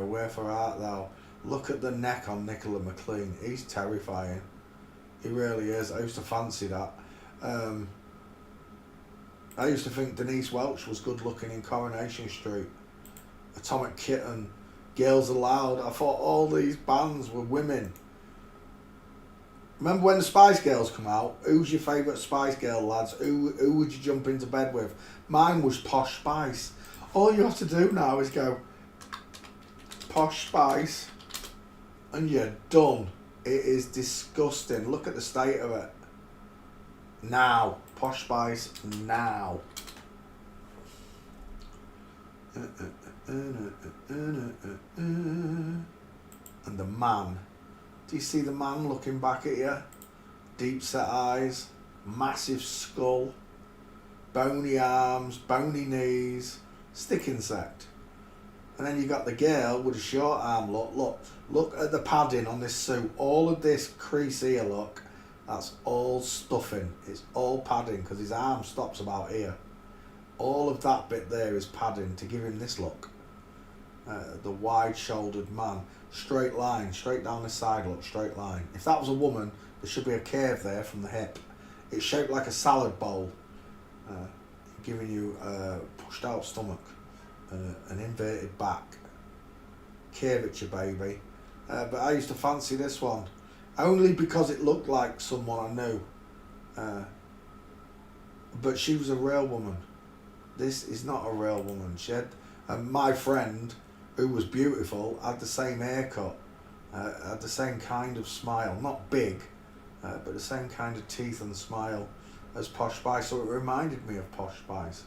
wherefore art thou? Look at the neck on Nicola McLean. He's terrifying. He really is. I used to fancy that. I used to think Denise Welch was good looking in Coronation Street. Atomic Kitten, Girls Aloud. I thought all these bands were women. Remember when the Spice Girls come out? Who's your favourite Spice Girl, lads? Who would you jump into bed with? Mine was Posh Spice. All you have to do now is go Posh Spice and you're done. It is disgusting. Look at the state of it. Now. Posh Spice now. And the man. Do you see the man looking back at you? Deep set eyes, massive skull, bony arms, bony knees, stick insect. And then you got the girl with a short arm. Look at the padding on this suit. All of this crease here, look, that's all stuffing. It's all padding because his arm stops about here. All of that bit there is padding to give him this look. The wide-shouldered man. Straight line, straight down the side, look, straight line. If that was a woman, there should be a curve there from the hip. It's shaped like a salad bowl, giving you a pushed out stomach, an inverted back. Curvature, baby. But I used to fancy this one, only because it looked like someone I knew. But she was a real woman. this is not a real woman. And my friend, who was beautiful, had the same haircut, had the same kind of smile, not big, but the same kind of teeth and smile as Posh Spice. So it reminded me of Posh Spice,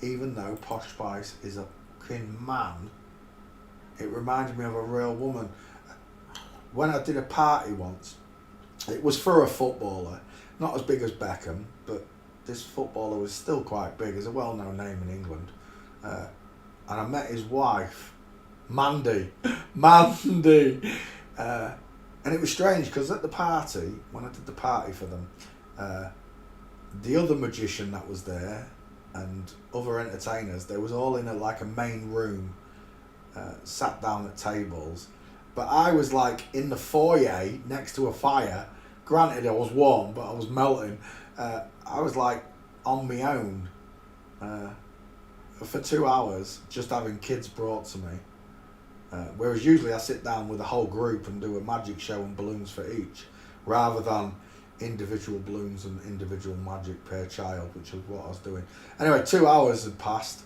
even though Posh Spice is a fucking man. It reminded me of a real woman. When I did a party once, it was for a footballer, not as big as Beckham, but this footballer was still quite big, as a well-known name in England. And I met his wife, Mandy. And it was strange because at the party, when I did the party for them, the other magician that was there and other entertainers, they was all in a main room, sat down at tables. But I was like in the foyer next to a fire. Granted, I was warm, but I was melting. I was like on my own for 2 hours, just having kids brought to me. Whereas usually I sit down with a whole group and do a magic show and balloons for each, rather than individual balloons and individual magic per child, which was what I was doing. Anyway, 2 hours had passed,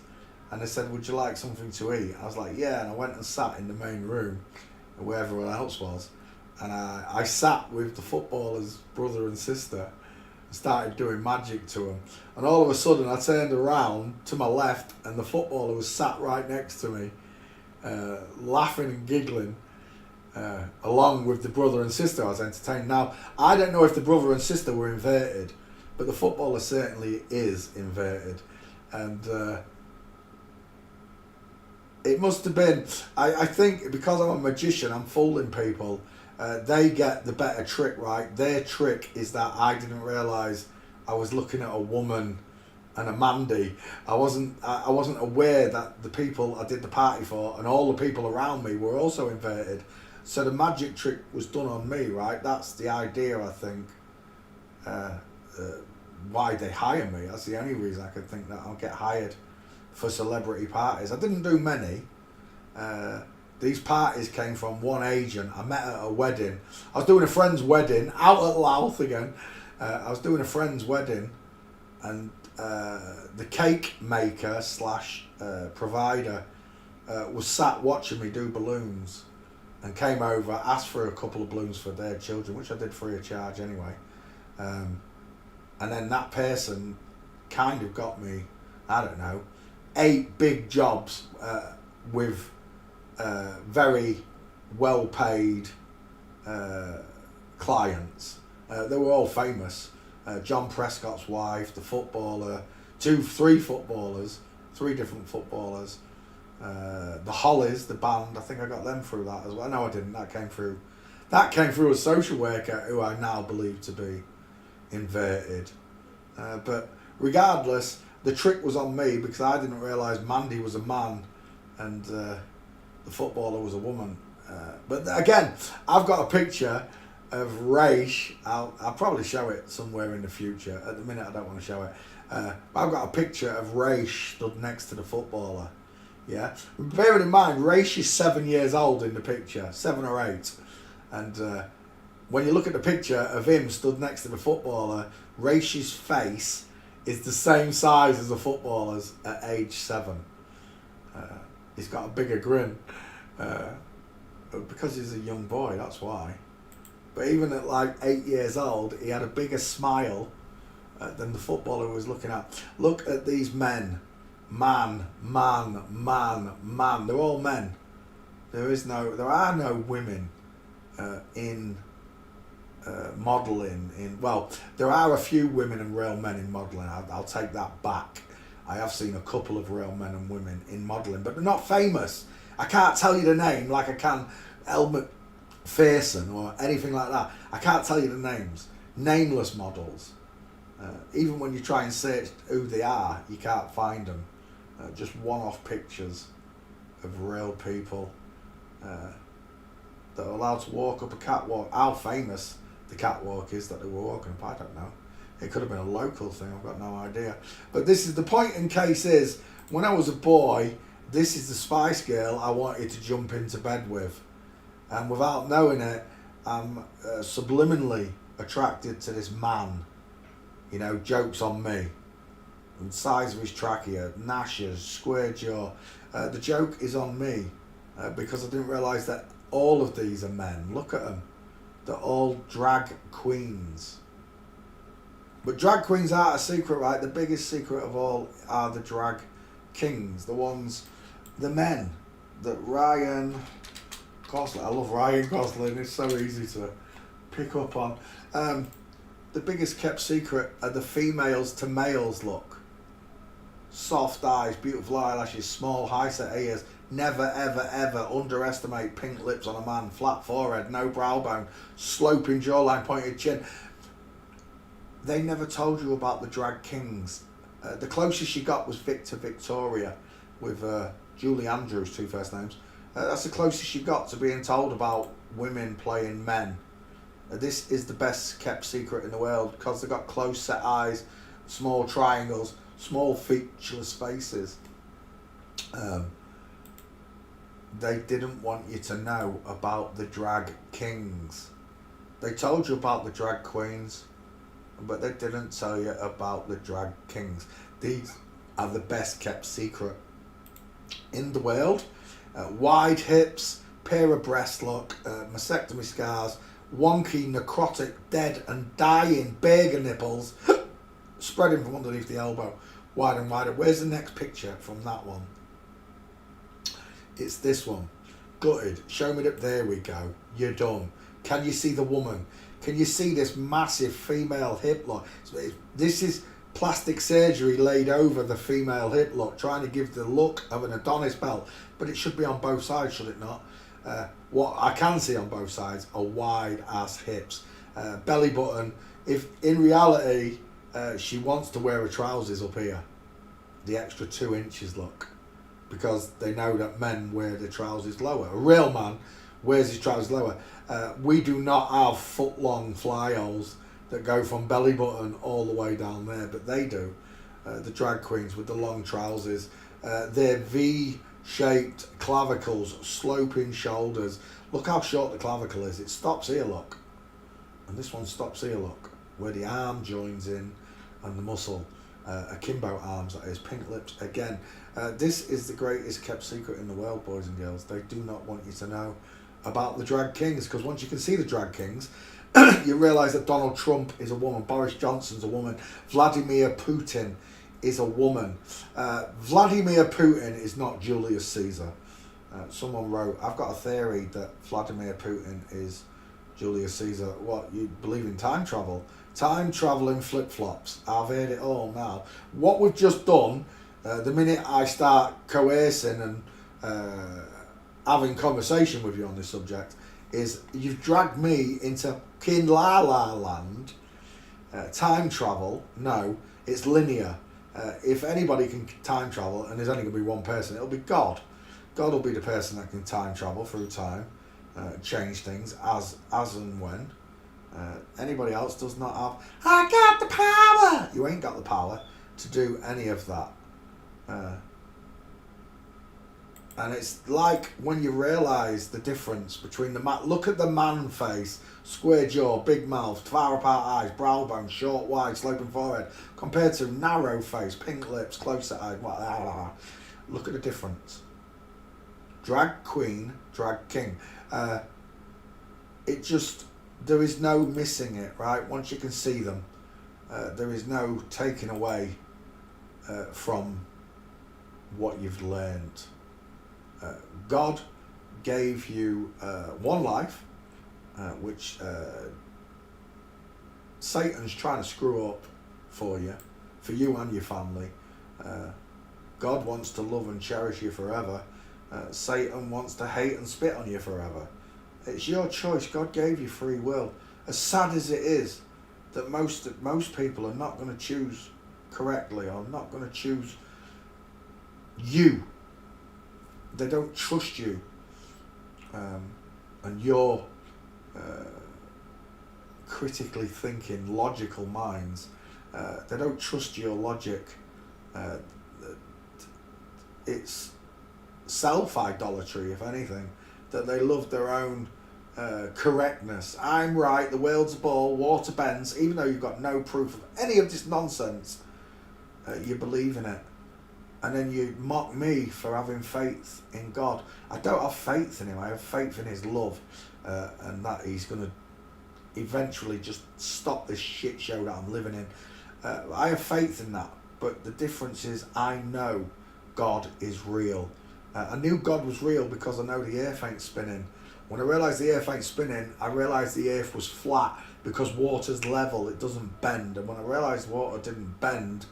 and they said, "Would you like something to eat?" I was like, "Yeah," and I went and sat in the main room where everyone else was, and I sat with the footballer's brother and sister and started doing magic to them. And all of a sudden I turned around to my left and the footballer was sat right next to me, laughing and giggling, along with the brother and sister I was entertaining. Now, I don't know if the brother and sister were inverted, but the footballer certainly is inverted. And it must have been, I think because I'm a magician, I'm fooling people. They get the better trick, right? Their trick is that I didn't realise I was looking at a woman and a Mandy. I wasn't aware that the people I did the party for and all the people around me were also inverted. So the magic trick was done on me, right? That's the idea, I think, why they hire me. That's the only reason I could think that I'll get hired for celebrity parties. I didn't do many. These parties came from one agent I met at a wedding. I was doing a friend's wedding out at Louth again. I was doing a friend's wedding, and the cake maker / provider was sat watching me do balloons, and came over, asked for a couple of balloons for their children, which I did free of charge anyway. And then that person kind of got me, I don't know, 8 big jobs with very well paid clients. They were all famous. John Prescott's wife, the footballer, 3 footballers, 3 different footballers. The Hollies, the band, I think I got them through that as well. No, I didn't. That came through a social worker who I now believe to be inverted. But regardless, the trick was on me because I didn't realise Mandy was a man and the footballer was a woman. But again, I've got a picture of Raish. I'll probably show it somewhere in the future. At the minute I don't want to show it. But I've got a picture of Raish stood next to the footballer. Yeah, bearing in mind Raish is 7 years old in the picture, 7 or 8. And when you look at the picture of him stood next to the footballer, Raish's face is the same size as the footballer's at age 7. He's got a bigger grin. Because he's a young boy, that's why. But even at like 8 years old, he had a bigger smile than the footballer was looking at. Look at these men. Man. They're all men. There are no women in modelling. Well, there are a few women and real men in modelling. I'll take that back. I have seen a couple of real men and women in modelling, but they're not famous. I can't tell you the name like I can Elle Macpherson or anything like that. I can't tell you the names. Nameless models. Even when you try and search who they are, you can't find them. Just one-off pictures of real people that are allowed to walk up a catwalk. How famous the catwalk is that they were walking up, I don't know. It could have been a local thing, I've got no idea. But this is the point in case is, when I was a boy, this is the Spice Girl I wanted to jump into bed with. And without knowing it, I'm subliminally attracted to this man. You know, joke's on me. the size of his trachea, gnashes, square jaw. The joke is on me because I didn't realise that all of these are men. Look at them. They're all drag queens. But drag queens aren't a secret, right? The biggest secret of all are the drag kings. The men that Ryan Gosling. I love Ryan Gosling. It's so easy to pick up on. The biggest kept secret are the females to males look. Soft eyes, beautiful eyelashes, small high set ears. Never ever ever underestimate pink lips on a man. Flat forehead, no brow bone, sloping jawline, pointed chin. They never told you about the drag kings. The closest you got was Victor Victoria with Julie Andrews, 2 first names. That's the closest you got to being told about women playing men. This is the best kept secret in the world because they've got close set eyes, small triangles, small featureless faces. They didn't want you to know about the drag kings. They told you about the drag queens, but they didn't tell you about the drag kings. These are the best kept secret in the world. Wide hips, pair of breast look, mastectomy scars, wonky, necrotic, dead and dying burger nipples spreading from underneath the elbow, wide and wider. Where's the next picture from that one? It's this one. Gutted. Show me that. There we go. You're done. Can you see the woman? Can you see this massive female hip lock? This is plastic surgery laid over the female hip lock, trying to give the look of an Adonis belt, but it should be on both sides, should it not? What I can see on both sides are wide ass hips, belly button. If in reality she wants to wear her trousers up here, the extra 2 inches look, because they know that men wear their trousers lower. A real man wears his trousers lower. We do not have foot long fly holes that go from belly button all the way down there, but they do. The drag queens with the long trousers, their V-shaped clavicles, sloping shoulders. Look how short the clavicle is. It stops here, look. And this one stops here, look, where the arm joins in and the muscle. Akimbo arms, that is. Pink lips again. This is the greatest kept secret in the world, boys and girls. They do not want you to know about the drag kings, because once you can see the drag kings, you realise that Donald Trump is a woman, Boris Johnson's a woman, Vladimir Putin is a woman. Vladimir Putin is not Julius Caesar. Someone wrote, I've got a theory that Vladimir Putin is Julius Caesar. What, you believe in time travel? Time travelling flip-flops. I've heard it all now. What we've just done, the minute I start coercing and having conversation with you on this subject, is you've dragged me into Kin La La Land. Time travel, no, it's linear. If anybody can time travel, and there's only going to be one person, it'll be God. God will be the person that can time travel through time, change things as and when. Anybody else does not have, I got the power! You ain't got the power to do any of that. And it's like when you realise the difference between the man. Look at the man face, square jaw, big mouth, far apart eyes, brow bone, short, wide, sloping forehead, compared to narrow face, pink lips, closer eyes. Look at the difference. Drag queen, drag king. It just, there is no missing it, right? Once you can see them, there is no taking away from what you've learned. God gave you one life, which Satan's trying to screw up for you and your family. God wants to love and cherish you forever. Satan wants to hate and spit on you forever. It's your choice. God gave you free will. As sad as it is that most people are not going to choose correctly, or not going to choose you. They don't trust you and your critically thinking, logical minds. They don't trust your logic. It's self-idolatry, if anything, that they love their own correctness. I'm right, the world's a ball, water bends, even though you've got no proof of any of this nonsense. you believe in it. And then you mock me for having faith in God. I don't have faith in him. I have faith in his love, and that he's going to eventually just stop this shit show that I'm living in. I have faith in that. But the difference is I know God is real. I knew God was real because I know the earth ain't spinning. When I realised the earth ain't spinning, I realised the earth was flat because water's level, it doesn't bend. And when I realised water didn't bend,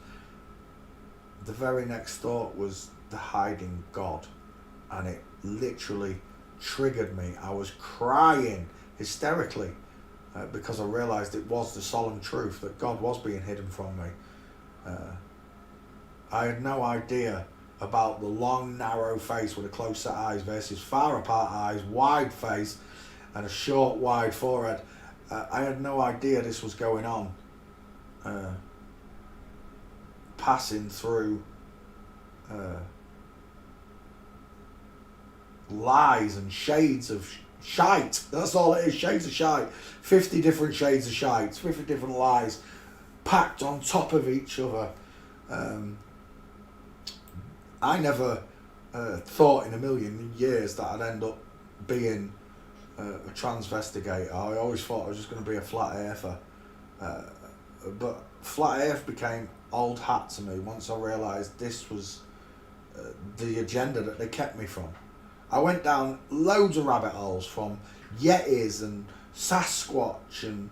the very next thought was the hiding God. And it literally triggered me. I was crying hysterically because I realised it was the solemn truth that God was being hidden from me. I had no idea about the long, narrow face with a close set eyes versus far apart eyes, wide face, and a short, wide forehead. I had no idea this was going on. Passing through lies and shades of shite. That's all it is, shades of shite. 50 different shades of shite, 50 different lies packed on top of each other. I never thought in a million years that I'd end up being a transvestigator. I always thought I was just going to be a flat earther. But flat earth became old hat to me once I realised this was the agenda that they kept me from. I went down loads of rabbit holes from Yetis and Sasquatch and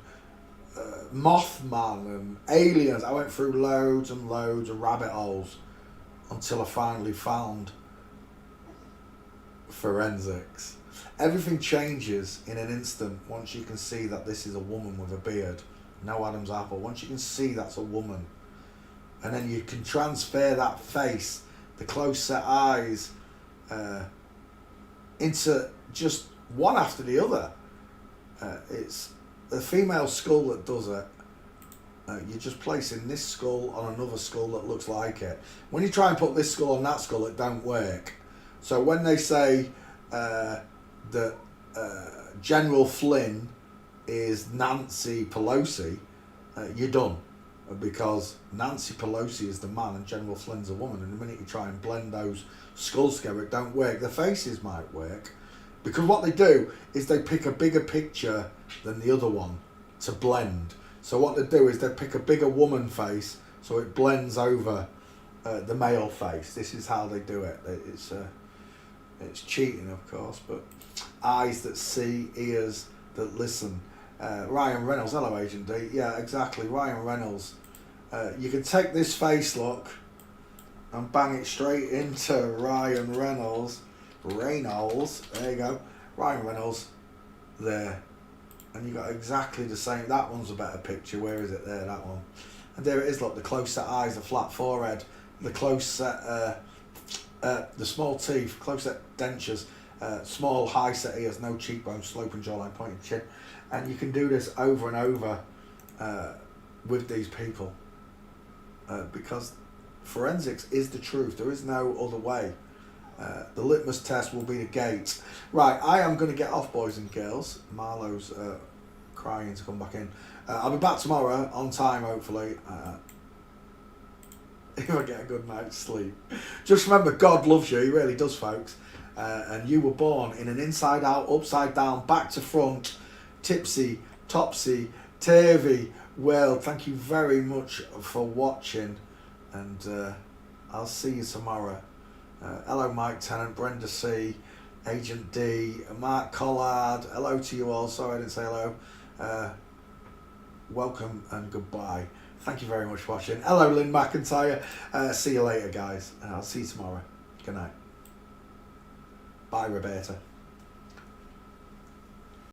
Mothman and aliens. I went through loads and loads of rabbit holes until I finally found forensics. Everything changes in an instant once you can see that this is a woman with a beard. No Adam's apple. Once you can see that's a woman, and then you can transfer that face, the close set eyes, into just one after the other. It's the female skull that does it. You're just placing this skull on another skull that looks like it. When you try and put this skull on that skull, it don't work. So when they say that General Flynn is Nancy Pelosi, you're done. Because Nancy Pelosi is the man and General Flynn's a woman. And the minute you try and blend those skulls together, it don't work. The faces might work. Because what they do is they pick a bigger picture than the other one to blend. So what they do is they pick a bigger woman face so it blends over the male face. This is how they do it. It's cheating, of course, but eyes that see, ears that listen. Ryan Reynolds, hello Agent D. Yeah, exactly, Ryan Reynolds. You can take this face look and bang it straight into Ryan Reynolds. There you go. Ryan Reynolds there. And you got exactly the same. That one's a better picture. Where is it? There, that one. And there it is, look, the close set eyes, the flat forehead, the close set, the small teeth, close set dentures, small high set ears, no cheekbones, sloping jawline, pointed chin. And you can do this over and over with these people. Because forensics is the truth. There is no other way. The litmus test will be the gate. Right, I am going to get off, boys and girls. Marlo's crying to come back in. I'll be back tomorrow on time, hopefully. If I get a good night's sleep. Just remember, God loves you. He really does, folks. And you were born in an inside out, upside down, back to front, tipsy, topsy, turvy world. Thank you very much for watching. And I'll see you tomorrow. Hello Mike Tennant, Brenda C, Agent D, Mark Collard, hello to you all, sorry I didn't say hello. Welcome and goodbye. Thank you very much for watching. Hello Lynn McIntyre, see you later guys. I'll see you tomorrow. Good night. Bye Roberta.